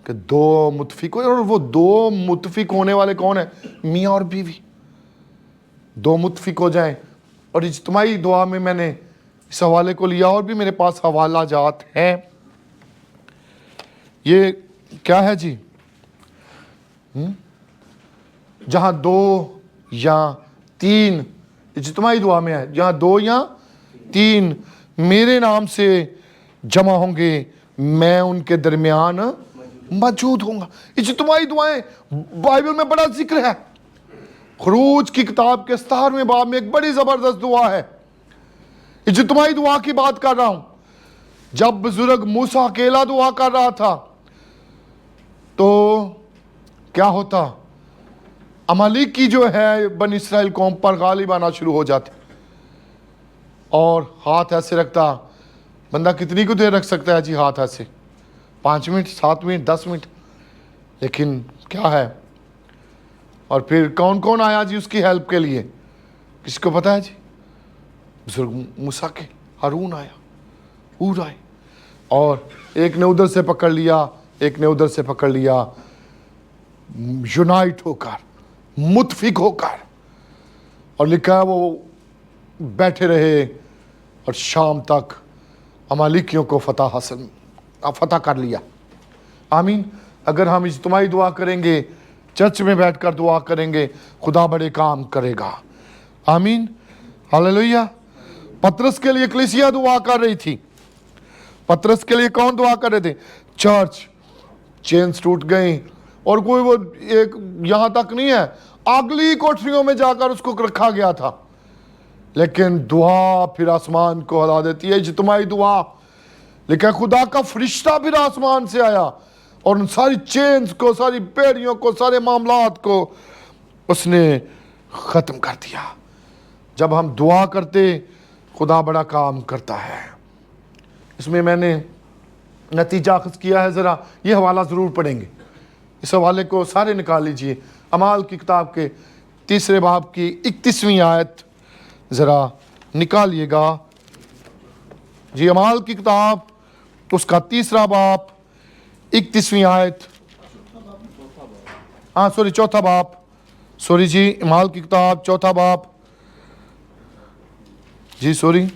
कि दो मुत्तफिक हो। और वो दो मुत्तफिक होने वाले कौन है? मियाँ और बीवी, दो मुत्तफिक हो जाएं। और इज्तिमाई दुआ में मैंने इस हवाले को लिया, और भी मेरे पास हवाला जात हैं। ये क्या है जी? जहां दो या तीन, इज्तिमाई दुआ में है, जहां दो या तीन मेरे नाम से जमा होंगे, मैं उनके दरमियान मौजूद होऊंगा। इज्तिमाई दुआएं बाइबल में बड़ा जिक्र है। खुरूज की किताब के 17वें बाब में एक बड़ी जबरदस्त दुआ है। इज्तिमाई दुआ की बात कर रहा हूं। जब बुजुर्ग मूसा अकेला दुआ कर रहा था तो क्या होता? अमालिक की जो है बनी इसराइल कौम पर गालिब आना शुरू हो जाते, और हाथ ऐसे रखता। बंदा कितनी को देर रख सकता है जी हाथ ऐसे? 5 मिनट, 7 मिनट, 10 मिनट, लेकिन क्या है? और फिर कौन कौन आया जी उसकी हेल्प के लिए? किसको पता है जी? बुजुर्ग मूसा के हारून आया, हूर आए, और एक ने उधर से पकड़ लिया, एक ने उधर से पकड़ लिया, यूनाइट होकर, मुत्फिक होकर। और लिखा है वो बैठे रहे और शाम तक अमालिकियों को फतह कर लिया। आमीन। अगर हम इज्तिमाई दुआ करेंगे, चर्च में बैठकर दुआ करेंगे, खुदा बड़े काम करेगा। आमीन, हालेलुया। पतरस के लिए कलीसिया दुआ कर रही थी। पतरस के लिए कौन दुआ कर रहे थे? चर्च। चेन्स टूट गई, और कोई वो एक यहां तक नहीं है, अगली कोठरियों में जाकर उसको रखा गया था। लेकिन दुआ फिर आसमान को हिला देती है। इज्तिमाई दुआ लेकिन खुदा का फरिश्ता फिर आसमान से आया और उन सारी चेन्स को, सारी बेड़ियों को, सारे मामलात को उसने ख़त्म कर दिया। जब हम दुआ करते, खुदा बड़ा काम करता है। इसमें मैंने नतीजा अख़ज़ किया है, ज़रा ये हवाला ज़रूर पढ़ेंगे। इस हवाले को सारे निकाल लीजिए। अमाल की किताब के 3 बाब की 31वीं आयत ज़रा निकालिएगा जी। अमाल की किताब उसका 3 बाब 31वीं आयत, हाँ सॉरी 4 बाब, सॉरी जी, अमाल की किताब 4 बाब जी, सॉरी,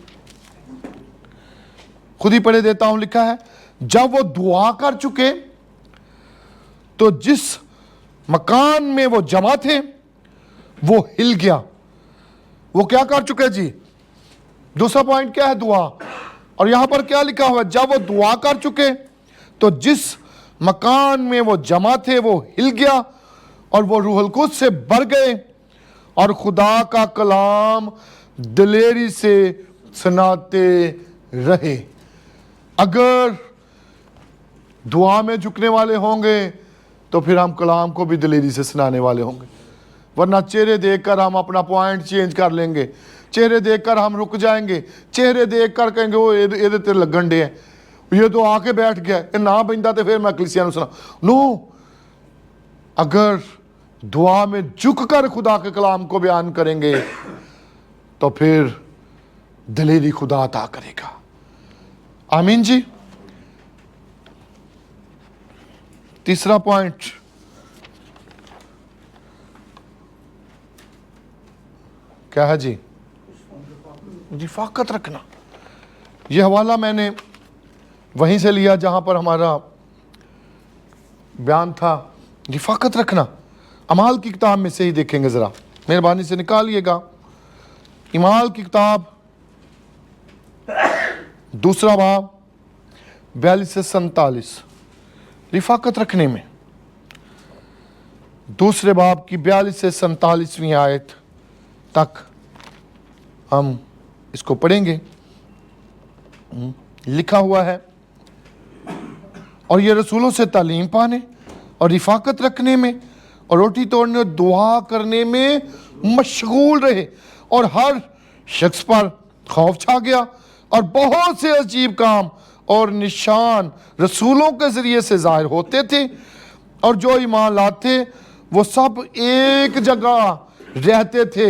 खुद ही पढ़े देता हूं। लिखा है, जब वो दुआ कर चुके तो जिस मकान में वो जमा थे वो हिल गया। वो क्या कर चुके जी? दूसरा पॉइंट क्या है? दुआ। और यहां पर क्या लिखा हुआ है? जब वो दुआ कर चुके तो जिस मकान में वो जमा थे वो हिल गया, और वो रूहुल कुद्स से भर गए, और खुदा का कलाम दिलेरी से सुनाते रहे। अगर दुआ में झुकने वाले होंगे तो फिर हम कलाम को भी दिलेरी से सुनाने वाले होंगे। वरना चेहरे देखकर हम अपना पॉइंट चेंज कर लेंगे, चेहरे देखकर हम रुक जाएंगे, चेहरे देखकर कहेंगे वो ये तो लगन डे है, ये तो आके बैठ गया, ये ना बंदा तो फिर मैं कलीसिया सुना। नो, अगर दुआ में झुक कर खुदा के कलाम को बयान करेंगे तो फिर दिलेरी खुदा अता करेगा। आमीन जी। तीसरा पॉइंट, क्या है जी? रिफाकत रखना। यह हवाला मैंने वहीं से लिया जहां पर हमारा बयान था। रिफाकत रखना अमाल की किताब में से ही देखेंगे, ज़रा मेहरबानी से निकालिएगा। अमाल की किताब 2 बाब 42 से 47। रिफाकत रखने में 2 बाब की 42 से 47वीं आयत तक हम इसको पढ़ेंगे। लिखा हुआ है, और ये रसूलों से तालीम पाने और रिफाकत रखने में और रोटी तोड़ने और दुआ करने में मशगूल रहे, और हर शख्स पर खौफ छा गया, और बहुत से अजीब काम और निशान रसूलों के ज़रिए से ज़ाहिर होते थे, और जो ईमान लाते वो सब एक जगह रहते थे।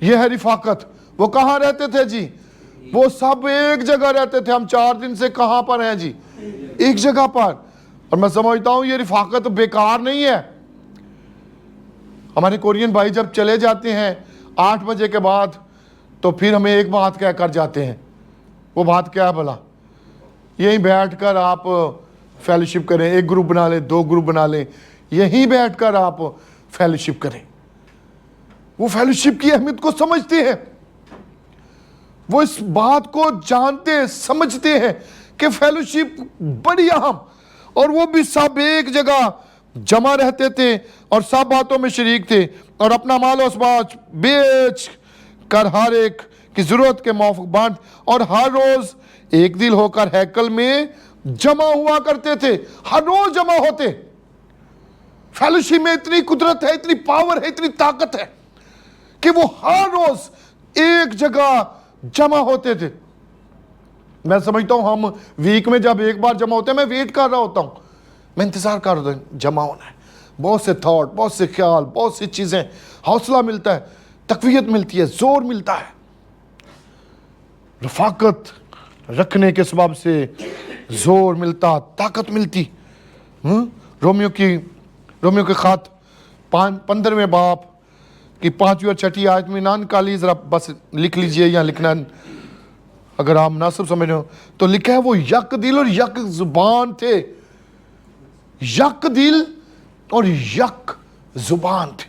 यह है रिफाकत। वो कहाँ रहते थे जी? वो सब एक जगह रहते थे। हम 4 दिन से कहाँ पर हैं जी? एक जगह पर। और मैं समझता हूं ये रिफाकत बेकार नहीं है। हमारे कोरियन भाई जब चले जाते हैं 8 बजे के बाद, तो फिर हमें एक बात कह कर जाते हैं। वो बात क्या है भला? यहीं बैठकर आप फेलोशिप करें। एक ग्रुप बना लें, 2 ग्रुप बना लें, यहीं बैठकर आप फेलोशिप करें। वो फेलोशिप की अहमियत को समझते हैं, वो इस बात को जानते समझते हैं कि फेलोशिप बड़ी अहम। और वो भी सब एक जगह जमा रहते थे और सब बातों में शरीक थे और अपना माल उसबाज बेच कर हर एक की जरूरत के मुआफिक बांट और हर रोज एक दिल होकर हैकल में जमा हुआ करते थे। हर रोज जमा होते। फेलोशिप में इतनी कुदरत है, इतनी पावर है, इतनी ताकत है कि वो हर रोज एक जगह जमा होते थे। मैं समझता हूं हम वीक में जब एक बार जमा होते हैं, मैं वेट कर रहा होता हूं, मैं इंतजार कर रहा हूं जमा होना है। बहुत से थॉट, बहुत से ख्याल, बहुत सी चीजें, हौसला मिलता है, तकवीयत मिलती है, जोर मिलता है। रफाकत रखने के सबब से जोर मिलता, ताकत मिलती। रोमियो के खात 15वें बाप की 5वीं और 6ठी आयत में ना निकाली, जरा बस लिख लीजिए या लिखना अगर आप मुनासिब समझ रहे हो तो। लिखा है वो यक दिल और यक जुबान थे। यक दिल और यक जुबान थे।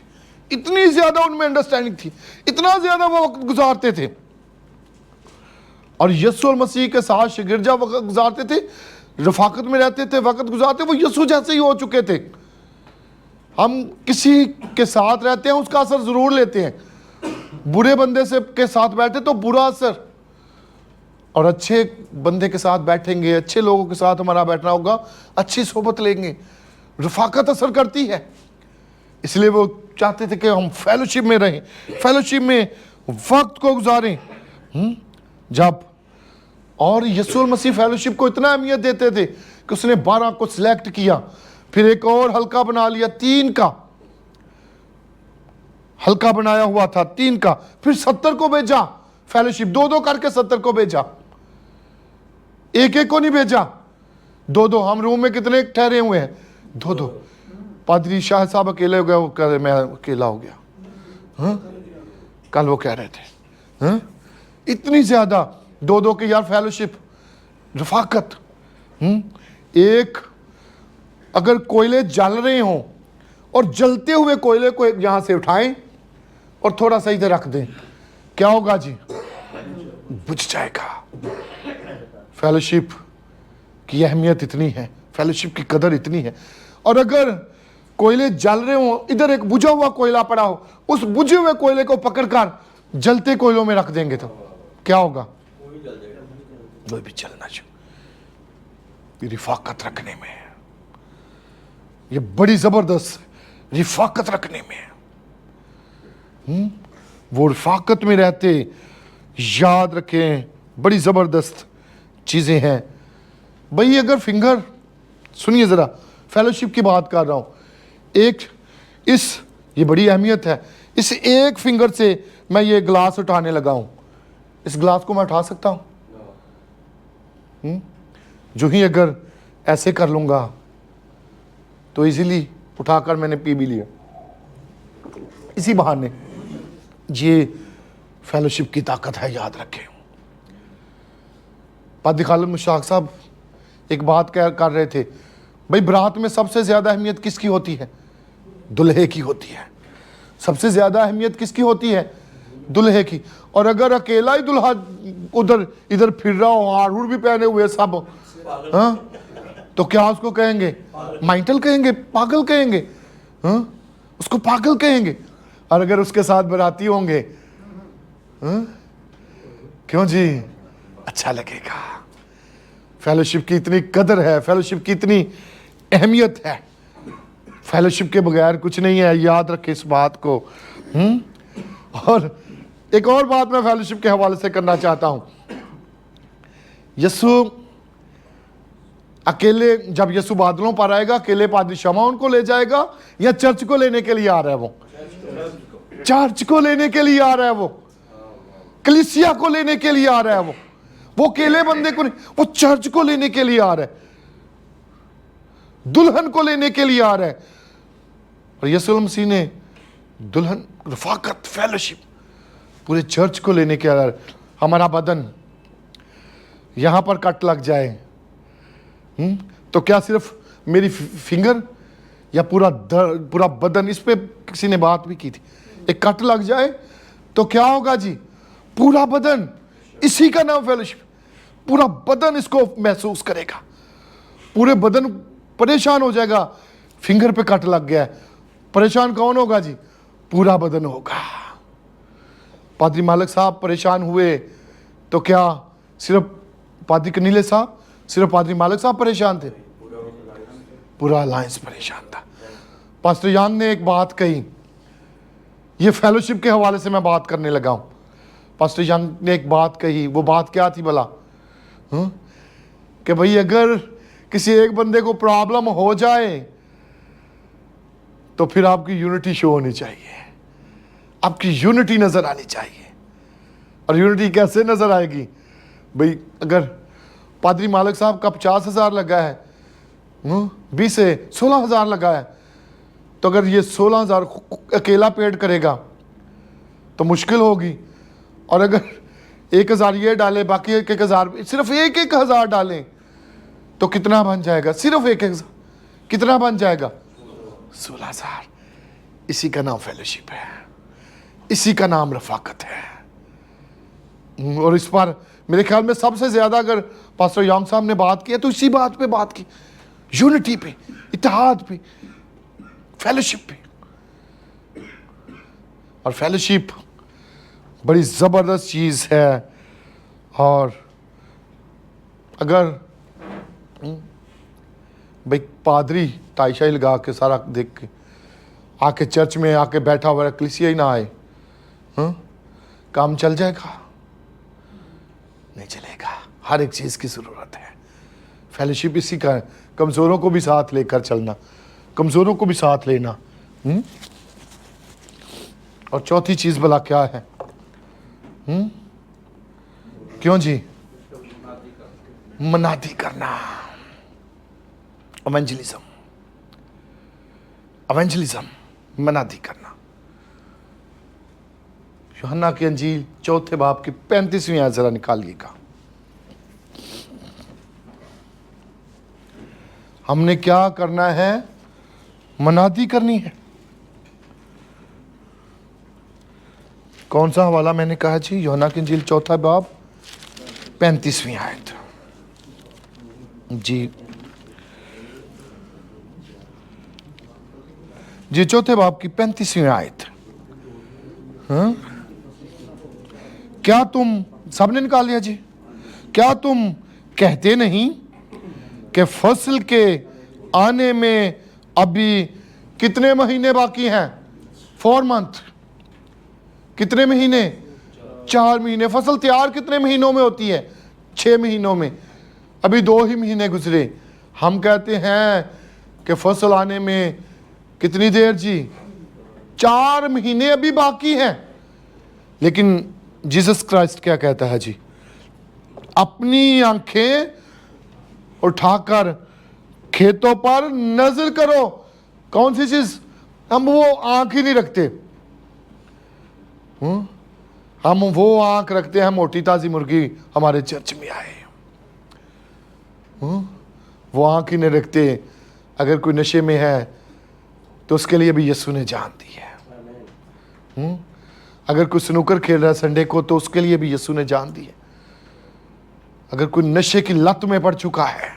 इतनी ज्यादा उनमें अंडरस्टैंडिंग थी, इतना ज्यादा वो वक्त गुजारते थे। और यीशु मसीह के साथ शिगिरजा वक्त गुजारते थे, रफाकत में रहते थे, वक्त गुजारते। वो यीशु जैसे ही हो चुके थे। हम किसी के साथ रहते हैं, उसका असर जरूर लेते हैं। बुरे बंदे से के साथ बैठे तो बुरा असर, और अच्छे बंदे के साथ बैठेंगे, अच्छे लोगों के साथ हमारा बैठना होगा, अच्छी सोबत लेंगे, रफाकत असर करती है। इसलिए वो चाहते थे कि हम फेलोशिप में रहें, फेलोशिप में वक्त को गुजारें। जब और यीशु मसीह फेलोशिप को इतना अहमियत देते थे कि उसने 12 को सिलेक्ट किया, फिर एक और हल्का बना लिया, 3 का हल्का बनाया हुआ था, 3 का, फिर 70 को भेजा फेलोशिप, 2-2 करके 70 को भेजा। एक को नहीं भेजा, 2-2। हम रूम में कितने ठहरे हुए हैं? 2-2। पादरी शाह साहब अकेले हो गए, वो कह रहे मैं अकेला हो गया। कल वो कह रहे थे इतनी ज्यादा 2-2 की यार फेलोशिप, रफाकत। एक अगर कोयले जल रहे हों और जलते हुए कोयले को यहां से उठाएं और थोड़ा सा इधर रख दें, क्या होगा जी? बुझ जाएगा। फेलोशिप की अहमियत इतनी है, फेलोशिप की कदर इतनी है। और अगर कोयले जल रहे हो, इधर एक बुझा हुआ कोयला पड़ा हो, उस बुझे हुए कोयले को पकड़कर जलते कोयलों में रख देंगे तो क्या होगा? वो भी जलना चाहिए। रिफाकत रखने में, ये बड़ी जबरदस्त रिफाकत रखने में। वो रिफाकत में रहते, याद रखें, बड़ी जबरदस्त चीजें हैं भाई। अगर फिंगर, सुनिए जरा, फेलोशिप की बात कर रहा हूं, ये बड़ी अहमियत है। इस एक फिंगर से मैं ये गिलास उठाने लगा हूं, इस गिलास को मैं उठा सकता हूं? जो ही अगर ऐसे कर लूंगा तो इजीली उठाकर मैंने पी भी लिया, इसी बहाने। ये फेलोशिप की ताकत है, याद रखें। पादी खालिद मुश्ताक साहब एक बात कर रहे थे, भाई बारात में सबसे ज्यादा अहमियत किसकी होती है? दुल्हे की होती है। सबसे ज्यादा अहमियत किसकी होती है? दुल्हे की। और अगर अकेला ही दुल्हा उधर इधर फिर रहा हो, हार भी पहने हुए सब, तो क्या उसको कहेंगे? माइटल कहेंगे, पागल कहेंगे, उसको पागल कहेंगे। और अगर उसके साथ बाराती होंगे, क्यों जी, अच्छा लगेगा। फेलोशिप की इतनी कदर है, फेलोशिप की इतनी अहमियत है। फेलोशिप के बगैर कुछ नहीं है, याद रखें इस बात को। और एक और बात मैं फेलोशिप के हवाले से करना चाहता हूं। यीशु अकेले, जब यीशु बादलों पर आएगा, अकेले पादरी शमौन को ले जाएगा या चर्च को लेने के लिए आ रहा है? वो चर्च को लेने के लिए आ रहा है। वो कलीसिया को लेने के लिए आ रहा है। वो अकेले बंदे को नहीं, वो चर्च को लेने के लिए आ रहा है, दुल्हन को लेने के लिए आ रहा है। और यीशु मसीह ने दुल्हन, रफाकत, फेलोशिप पूरे चर्च को लेने के आ रहा है। हमारा बदन यहां पर कट लग जाए तो क्या सिर्फ मेरी फिंगर या पूरा बदन? इस पे किसी ने बात भी की थी। एक कट लग जाए तो क्या होगा जी? पूरा बदन, इसी का नाम फेलोशिप। पूरा बदन इसको महसूस करेगा, पूरे बदन परेशान हो जाएगा। फिंगर पे कट लग गया है, परेशान कौन होगा जी? पूरा बदन होगा। पादरी मालिक साहब परेशान हुए तो क्या सिर्फ पादरी कनीले साहब, सिर्फ पादरी मालिक साहब परेशान थे? पूरा अलायंस परेशान था। पास्टर यांग ने एक बात कही, ये फेलोशिप के हवाले से मैं बात करने लगा हूं। पास्टर यांग ने एक बात कही, वो बात क्या थी भला? कि भाई अगर किसी एक बंदे को प्रॉब्लम हो जाए तो फिर आपकी यूनिटी शो होनी चाहिए, आपकी यूनिटी नजर आनी चाहिए। और यूनिटी कैसे नजर आएगी भाई? अगर पादरी मालिक साहब का 50,000 लगा है, 20 से 16,000 लगा है, तो अगर ये 16,000 अकेला पेड करेगा तो मुश्किल होगी। और अगर 1,000 ये डाले, बाकी 1,000, सिर्फ 1,000 डालें तो कितना बन जाएगा? सिर्फ 1,000 कितना बन जाएगा? 16,000। इसी का नाम फेलोशिप है, इसी का नाम रफाकत है। और इस पर मेरे ख्याल में सबसे ज्यादा अगर पास्टर यांग साहब ने बात की है तो इसी बात पे बात की, यूनिटी पे, इत्तेहाद पे, फेलोशिप पे। और फेलोशिप बड़ी जबरदस्त चीज है। और अगर भाई पादरी टाई लगा के सारा देख के आके चर्च में आके बैठा हुआ कलीसिया ही ना आए, काम चल जाएगा? नहीं चलेगा। हर एक चीज की जरूरत है। फेलोशिप इसी का है, कमजोरों को भी साथ लेकर चलना, कमजोरों को भी साथ लेना। और चौथी चीज भला क्या है? क्यों जी? मनादी करना, एवेंजलिज्म, एवेंजलिज्म, मनादी करना। यूहन्ना की अंजील 4 बाब की 35वीं आयत जरा निकालिएगा। हमने क्या करना है? मनादी करनी है। कौन सा हवाला मैंने कहा जी? यूहन्ना की अंजील 4 बाब 35वीं आयत जी। जी 4 बाब की 35वीं आयत। क्या तुम, सबने निकाल लिया जी? क्या तुम कहते नहीं कि फसल के आने में अभी कितने महीने बाकी हैं? 4 मंथ। कितने महीने? 4 महीने। फसल तैयार कितने महीनों में होती है? 6 महीनों में। अभी 2 ही महीने गुजरे। हम कहते हैं कि फसल आने में कितनी देर जी? 4 महीने अभी बाकी हैं। लेकिन जीसस क्राइस्ट क्या कहता है जी? अपनी आंखें उठाकर खेतों पर नजर करो। कौन सी चीज? हम वो आंख ही नहीं रखते। हम वो आंख रखते हैं, मोटी ताजी मुर्गी हमारे चर्च में आए, वो आंख ही नहीं रखते। अगर कोई नशे में है तो उसके लिए भी यीशु ने जान दी है। अगर कोई स्नूकर खेल रहा है संडे को तो उसके लिए भी यीशु ने जान दी है। अगर कोई नशे की लत में पड़ चुका है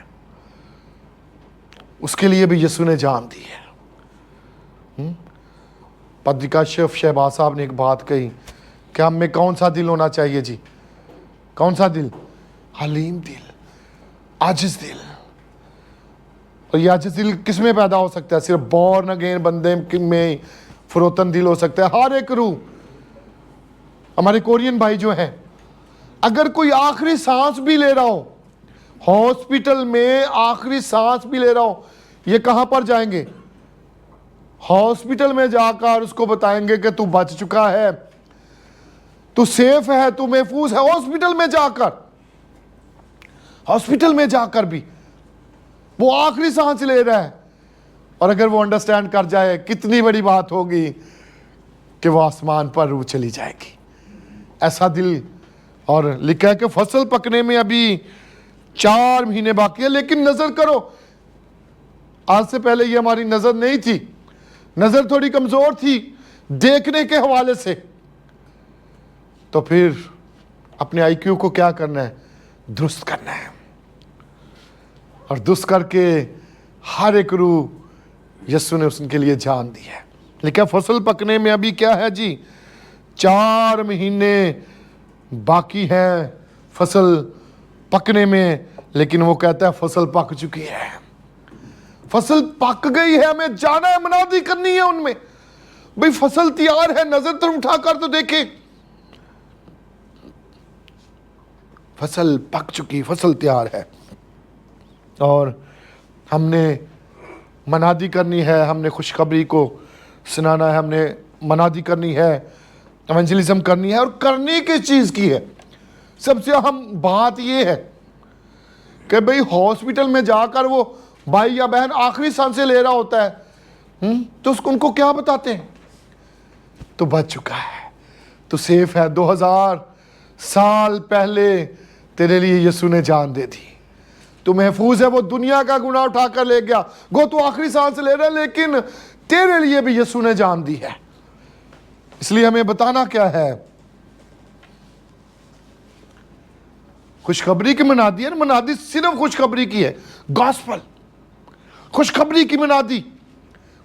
उसके लिए भी यीशु ने जान दी है। पत्रिका शेफ शहबाज साहब ने एक बात कही कि हम में कौन सा दिल होना चाहिए जी? कौन सा दिल? हलीम दिल, आजिज दिल। और ये आजिज दिल किस में पैदा हो सकता है? सिर्फ बॉर्न अगेन बंदे में फरोतन दिल हो सकता है। हर एक रूह, हमारे कोरियन भाई जो है, अगर कोई आखिरी सांस भी ले रहा हो, हॉस्पिटल में आखिरी सांस भी ले रहा हो, ये कहां पर जाएंगे? हॉस्पिटल में जाकर उसको बताएंगे कि तू बच चुका है, तू सेफ है, तू महफूज है। हॉस्पिटल में जाकर भी वो आखिरी सांस ले रहा है, और अगर वो अंडरस्टैंड कर जाए कितनी बड़ी बात होगी कि वो आसमान पर रूह चली जाएगी। ऐसा दिल। और लिखा है कि फसल पकने में अभी 4 महीने बाकी है, लेकिन नजर करो, आज से पहले ये हमारी नजर नहीं थी, नजर थोड़ी कमजोर थी देखने के हवाले से। तो फिर अपने आईक्यू को क्या करना है? दुरुस्त करना है, और दुरुस्त करके हर एक रूह यीशु ने उसके लिए जान दी है। लेकिन फसल पकने में अभी क्या है जी? 4 महीने बाकी है फसल पकने में, लेकिन वो कहता है फसल पक चुकी है, फसल पक गई है, हमें जाना है, मनादी करनी है उनमें। भाई फसल तैयार है, नजर तो उठाकर तो देखे, फसल पक चुकी, फसल तैयार है, और हमने मनादी करनी है, हमने खुशखबरी को सुनाना है, हमने मनादी करनी है, एवेंजलिज्म करनी है। और करनी किस चीज की है? सबसे अहम बात यह है कि भाई हॉस्पिटल में जाकर वो भाई या बहन आखिरी सांसें ले रहा होता है, तो उसको उनको क्या बताते हैं? तो बच चुका है, तो सेफ है। 2000 साल पहले तेरे लिए यीशु ने जान दे दी, तू महफूज है। वो दुनिया का गुनाह उठाकर ले गया, गो तू आखिरी सांस ले रहा है, लेकिन तेरे लिए भी यीशु ने जान दी है। इसलिए हमें बताना क्या है? खुशखबरी की मनादी है। मनादी सिर्फ खुशखबरी की है, गॉस्पल, खुशखबरी की मनादी,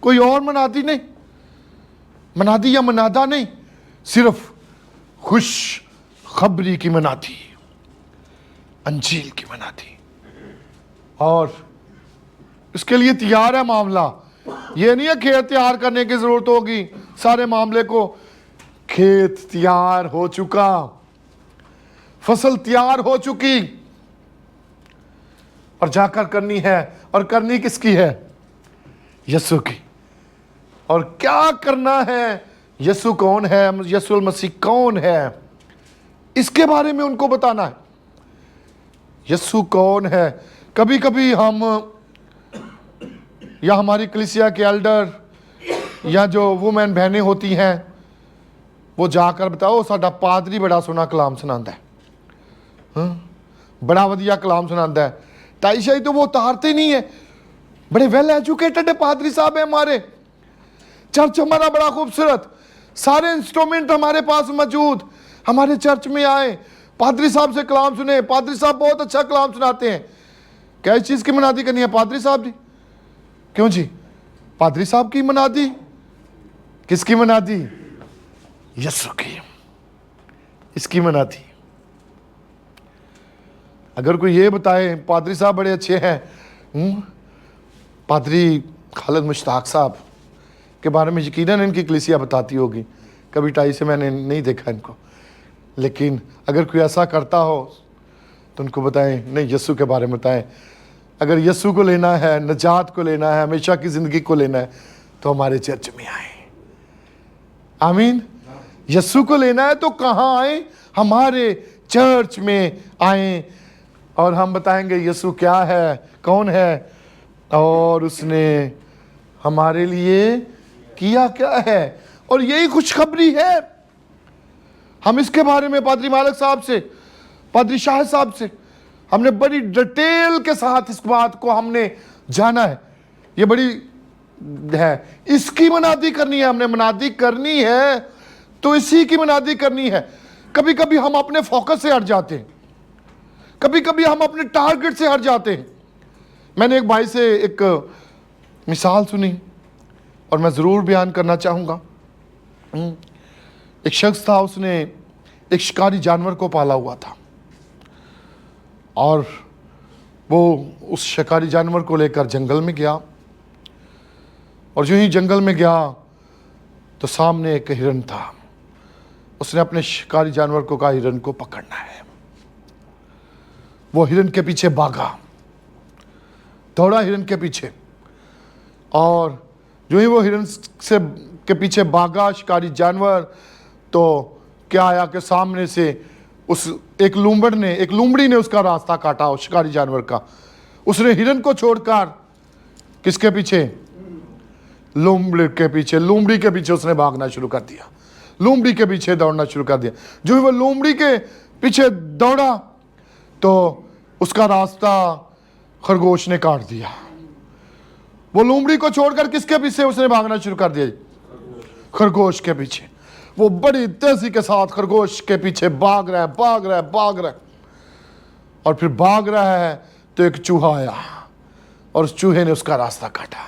कोई और मनादी नहीं, मनादी या मनादा नहीं, सिर्फ खुशखबरी की मनादी, अंजील की मनादी। और इसके लिए तैयार है मामला। ये नहीं है खेत तैयार करने की जरूरत होगी, सारे मामले को, खेत तैयार हो चुका, फसल तैयार हो चुकी, और जाकर करनी है। और करनी किसकी है? यीशु की। और क्या करना है? यीशु कौन है, यीशु मसीह कौन है, इसके बारे में उनको बताना है। यीशु कौन है? कभी कभी हम या हमारी कलीसिया के एल्डर या जो वुमेन बहनें होती हैं, वो जाकर बताओ साडा पादरी बड़ा सोना कलाम सुनांदा है, बड़ा वधिया कलाम सुनांदा है। ताई शाही तो वो उतारते नहीं है, बड़े वेल एजुकेटेड है पादरी साहब है हमारे, चर्च हमारा बड़ा खूबसूरत, सारे इंस्ट्रूमेंट हमारे पास मौजूद, हमारे चर्च में आए, पादरी साहब से कलाम सुने, पादरी साहब बहुत अच्छा कलाम सुनाते हैं। क्या इस चीज़ की मनादी करनी है? पादरी साहब जी। क्यों जी? पादरी साहब की मनादी? किसकी मनादी? यीशु की, इसकी मनादी। अगर कोई ये बताए पादरी साहब बड़े अच्छे हैं, पादरी खालिद मुश्ताक साहब के बारे में यकीनन इनकी कलीसिया बताती होगी, कभी टाई से मैंने नहीं देखा इनको, लेकिन अगर कोई ऐसा करता हो तो उनको बताएं, नहीं यीशु के बारे में बताएं। अगर यीशु को लेना है, नजात को लेना है, हमेशा की ज़िंदगी को लेना है, तो हमारे चर्च में आए। आमीन। यीशु को लेना है तो कहाँ आए? हमारे चर्च में आए, और हम बताएंगे यीशु क्या है, कौन है, और उसने हमारे लिए किया क्या है। और यही खुशखबरी है। हम इसके बारे में पादरी मालिक साहब से, पादरी शाह साहब से हमने बड़ी डिटेल के साथ इस बात को हमने जाना है। ये बड़ी है, इसकी मनादी करनी है, हमने मनादी करनी है तो इसी की मनादी करनी है। कभी कभी हम अपने फोकस से हट जाते हैं, कभी कभी हम अपने टारगेट से हट जाते हैं। मैंने एक भाई से एक मिसाल सुनी और मैं ज़रूर बयान करना चाहूँगा। एक शख्स था, उसने एक शिकारी जानवर को पाला हुआ था, और वो उस शिकारी जानवर को लेकर जंगल में गया, और जो ही जंगल में गया तो सामने एक हिरन था। उसने अपने शिकारी जानवर को कहा हिरन को पकड़ना है। वो हिरन के पीछे भागा, दौड़ा हिरन के पीछे, और जो ही वो हिरन से के पीछे भागा शिकारी जानवर, तो क्या आया कि सामने से उस एक लूमड़ी ने उसका रास्ता काटा, उस शिकारी जानवर का। उसने हिरन को छोड़कर किसके पीछे? लूमड़ी के पीछे उसने भागना शुरू कर दिया, लूमड़ी के पीछे दौड़ना शुरू कर दिया। जो वो लूमड़ी के पीछे दौड़ा तो उसका रास्ता खरगोश ने काट दिया। वो लूमड़ी को छोड़कर किसके पीछे उसने भागना शुरू कर दिया? खरगोश के पीछे। वो बड़ी तेजी के साथ खरगोश के पीछे भाग रहा है और फिर भाग रहा है तो एक चूहा आया और उस चूहे ने उसका रास्ता काटा।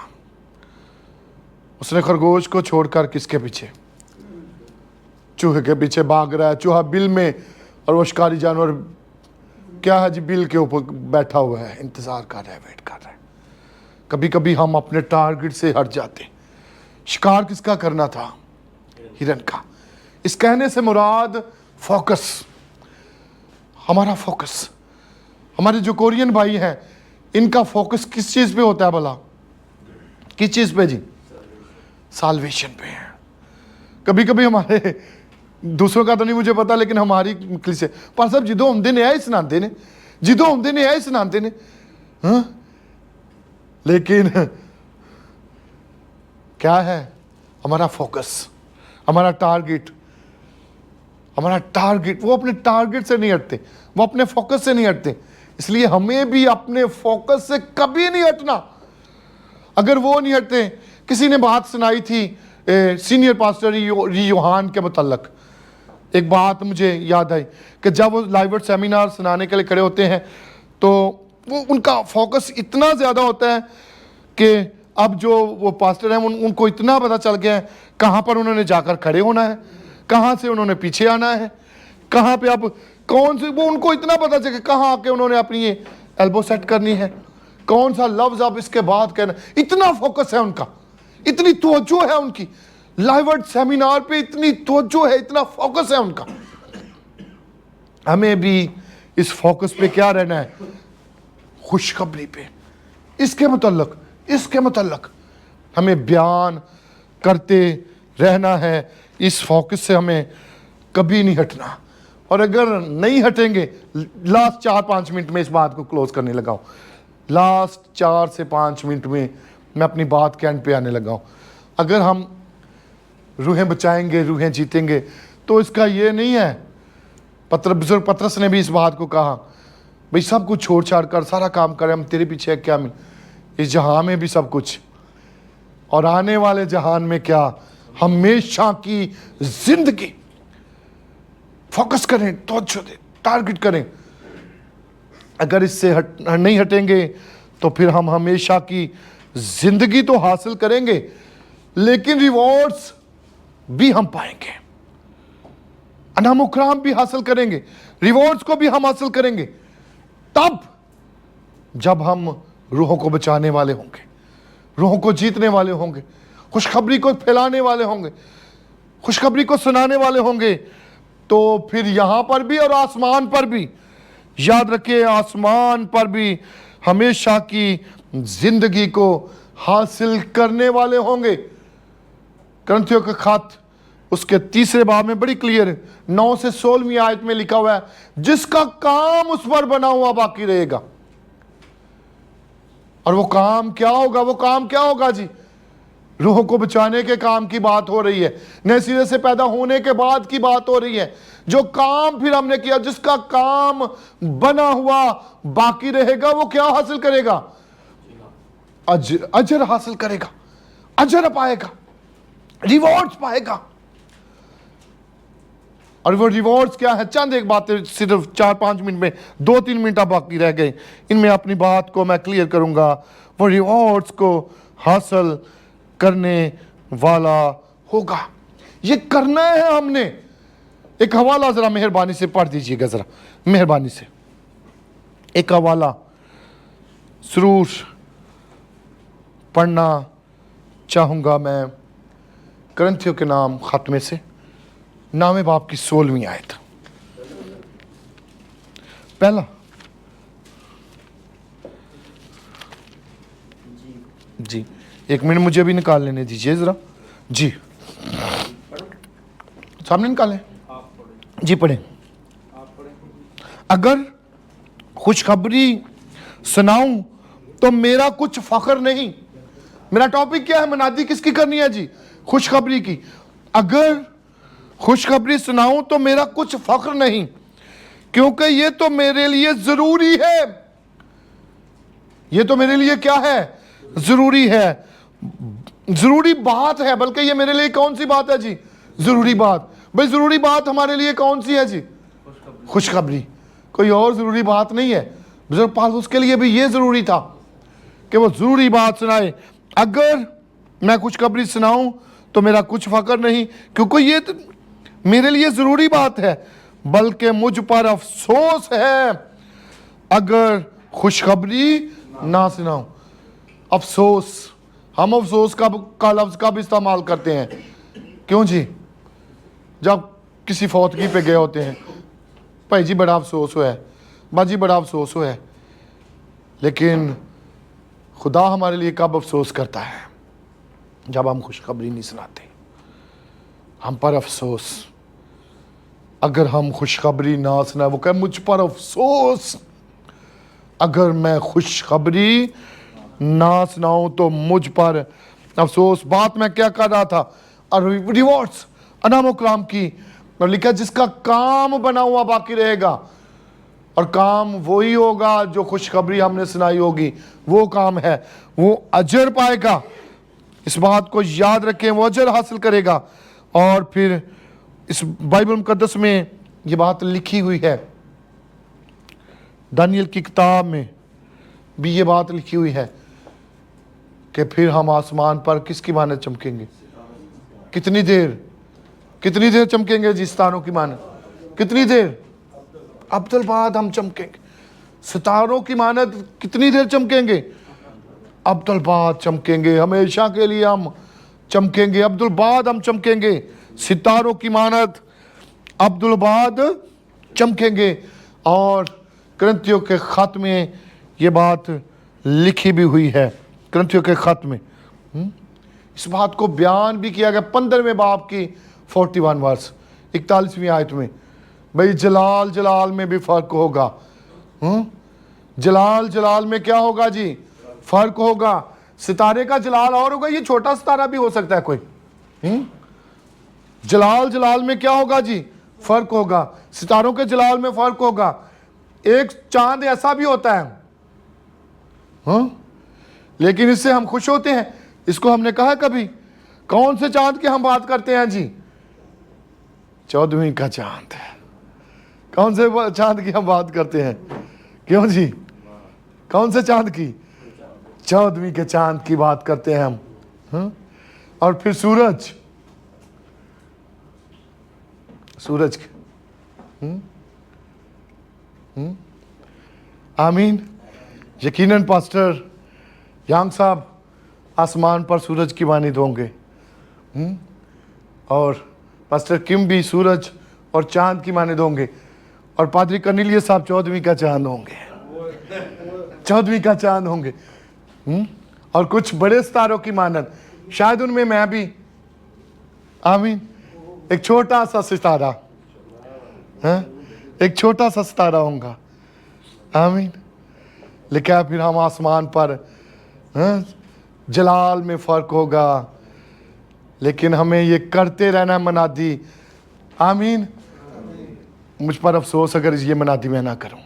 उसने खरगोश को छोड़कर किसके पीछे? चूहे के पीछे भाग रहा है। चूहा बिल में और वो शिकारी जानवर क्या है जी, बिल के ऊपर बैठा हुआ है, इंतजार कर रहा है, वेट कर रहा है। कभी कभी हम अपने टारगेट से हट जाते। शिकार किसका करना था? हिरन का। इस कहने से मुराद फोकस, हमारा फोकस। हमारे जो कोरियन भाई हैं इनका फोकस किस चीज पे होता है भला? किस चीज पे जी? साल्वेशन पे। कभी कभी हमारे दूसरों का तो नहीं मुझे पता, लेकिन हमारी से पर सब जिदो होंदे ने ऐ सुनाते ने, जिदो होंदे ने ऐ सुनाते ने, हाँ? लेकिन क्या है हमारा फोकस, हमारा टारगेट? वो अपने टारगेट से नहीं हटते, वो अपने फोकस से नहीं हटते। इसलिए हमें भी अपने फोकस से कभी नहीं हटना। अगर वो नहीं हटते, किसी ने बात सुनाई थी सीनियर पास्टर यूहान के मुतल्लक। एक बात मुझे याद आई कि जब वो लाइव सेमिनार सुनाने के लिए खड़े होते हैं तो वो उनका फोकस इतना ज़्यादा होता है कि अब जो वो पास्टर हैं उनको इतना पता चल गया है कहाँ पर उन्होंने जाकर खड़े होना है, कहाँ से उन्होंने पीछे आना है, कहाँ पे अब कौन से, वो उनको इतना पता चल गया कहाँ आके उन्होंने अपनी ये एल्बो सेट करनी है, कौन सा लफ्ज़ अब इसके बाद कहना। इतना फोकस है उनका, इतनी तवज्जो है उनकी लाइव सेमिनार पे, इतनी तवज्जो है, इतना फोकस है उनका। हमें भी इस फोकस पे क्या रहना है? खुशखबरी पे, इसके मुतल्लक हमें बयान करते रहना है। इस फोकस से हमें कभी नहीं हटना। और अगर नहीं हटेंगे, लास्ट 4-5 मिनट में इस बात को क्लोज करने लगा हूँ। लास्ट 4 से 5 मिनट में मैं अपनी बात के एंड पे आने लगा हूँ। अगर हम रूहें बचाएंगे, रूहें जीतेंगे, तो इसका ये नहीं है। बुजुर्ग पतरस ने भी इस बात को कहा, भाई सब कुछ छोड़ छाड़ कर सारा काम करें, हम तेरे पीछे क्या मिल, इस जहां में भी सब कुछ और आने वाले जहान में क्या, हमेशा की जिंदगी। फोकस करें, तवज्जो दें, टारगेट करें। अगर इससे नहीं हटेंगे तो फिर हम हमेशा की जिंदगी तो हासिल करेंगे, लेकिन रिवॉर्ड्स भी हम पाएंगे, अनाम उकराम भी हासिल करेंगे, रिवॉर्ड्स को भी हम हासिल करेंगे तब जब हम रूहों को बचाने वाले होंगे, रूहों को जीतने वाले होंगे, खुशखबरी को फैलाने वाले होंगे, खुशखबरी को सुनाने वाले होंगे। तो फिर यहां पर भी और आसमान पर भी, याद रखिए, आसमान पर भी हमेशा की जिंदगी को हासिल करने वाले होंगे। करंथियों का खत उसके 3 बाब में बड़ी क्लियर है, 9 से 16वीं आयत में लिखा हुआ है, जिसका काम उस पर बना हुआ बाकी रहेगा। और वो काम क्या होगा? वो काम क्या होगा जी? रूहों को बचाने के काम की बात हो रही है, नए सिरे से पैदा होने के बाद की बात हो रही है। जो काम फिर हमने किया, जिसका काम बना हुआ बाकी रहेगा, वो क्या हासिल करेगा? अजर हासिल करेगा, अजर पाएगा, रिवॉर्ड्स पाएगा। और वो रिवॉर्ड्स क्या है? चंद एक बातें, सिर्फ 4-5 मिनट में, 2-3 मिनट बाकी रह गए, इनमें अपनी बात को मैं क्लियर करूंगा। वो रिवॉर्ड्स को हासिल करने वाला होगा। ये करना है हमने। एक हवाला जरा मेहरबानी से पढ़ दीजिएगा, जरा मेहरबानी से एक हवाला जरूर पढ़ना चाहूंगा मैं। करंथियों के नाम खत में से 9वें बाब की 16वीं आयत। पहला जी, 1 मिनट मुझे भी निकाल लेने दीजिए जरा जी, सामने निकालें। जी पढ़ें। अगर खुशखबरी सुनाऊं तो मेरा कुछ फख्र नहीं। मेरा टॉपिक क्या है? मनादी किसकी करनी है जी? खुशखबरी की। अगर खुशखबरी सुनाऊं तो मेरा कुछ फख्र नहीं, क्योंकि ये तो मेरे लिए जरूरी है। ये तो मेरे लिए क्या है? जरूरी है, जरूरी बात है। बल्कि ये मेरे लिए कौन सी बात है जी? जरूरी बात। भाई जरूरी बात हमारे लिए कौन सी है जी? खुशखबरी। कोई और जरूरी बात नहीं है। बुजुर्ग पौलुस के लिए भी ये जरूरी था कि वो जरूरी बात सुनाए। अगर मैं खुशखबरी सुनाऊं तो मेरा कुछ फख्र नहीं, क्योंकि ये तो मेरे लिए जरूरी बात है, बल्कि मुझ पर अफसोस है अगर खुशखबरी ना सुनाऊं। अफसोस, हम अफसोस का लफ्ज कब इस्तेमाल करते हैं? क्यों जी? जब किसी फौतगी पे गए होते हैं, भाई जी बड़ा अफसोस हुआ है, बाजी बड़ा अफसोस हुआ है। लेकिन खुदा हमारे लिए कब अफसोस करता है? जब हम खुशखबरी नहीं सुनाते। हम पर अफसोस, अगर हम खुशखबरी ना सुनाए, वो कहे मुझ पर अफसोस अगर मैं खुशखबरी ना सुनाऊं तो मुझ पर अफसोस। बात मैं क्या कर रहा था? रिवॉर्ड्स, अनाम कराम की। और लिखा जिसका काम बना हुआ बाकी रहेगा, और काम वही होगा जो खुशखबरी हमने सुनाई होगी। वो काम है, वो अजर पाएगा। इस बात को याद रखें, वो अजर हासिल करेगा। और फिर इस बाइबल मुकद्दस में ये बात लिखी हुई है, दानियल की किताब में भी ये बात लिखी हुई है कि फिर हम आसमान पर किसकी मानद चमकेंगे? कितनी देर चमकेंगे जी? सितारों की मानद। कितनी देर? अब्दुल बाद हम चमकेंगे। सितारों की मानद कितनी देर चमकेंगे? अब्दुल बाद चमकेंगे, हमेशा के लिए हम चमकेंगे। अब्दुल बाद हम चमकेंगे, सितारों की मानद अब्दुल बाद चमकेंगे। और करंथियों के खत में ये बात लिखी भी हुई है। करंथियों के खत में इस बात को बयान भी किया गया 15वें बाब की 41 वर्स 41वीं आयत में। भाई जलाल जलाल में भी फर्क होगा। जलाल में क्या होगा जी? फर्क होगा। सितारे का जलाल और होगा, ये छोटा सितारा भी हो सकता है कोई। जलाल में क्या होगा जी? फर्क होगा। सितारों के जलाल में फर्क होगा। एक चांद ऐसा भी होता है, लेकिन इससे हम खुश होते हैं। इसको हमने कहा कभी? कौन से चांद की हम बात करते हैं जी? 14वीं का चांद है। कौन से चांद की हम बात करते हैं? क्यों जी? कौन से चांद की? 14वीं के चांद की बात करते हैं हम। और फिर सूरज के आमीन। यकीनन पास्टर यांग साहब आसमान पर सूरज की मानिद होंगे, और पास्टर किम भी सूरज और चांद की मानिद होंगे, और पादरी कर्नेलियस साहब 14वीं का चांद होंगे। 14वीं का चांद होंगे। और कुछ बड़े सितारों की मानद, शायद उनमें मैं भी। आमीन। एक छोटा सा सितारा, एक छोटा सा सितारा होगा। आमीन। लिखा फिर हम आसमान पर, जलाल में फर्क होगा, लेकिन हमें ये करते रहना मनादी। आमीन। मुझ पर अफसोस अगर ये मनादी मैं ना करूं।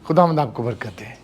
खुदावंद आपको बरकत दे।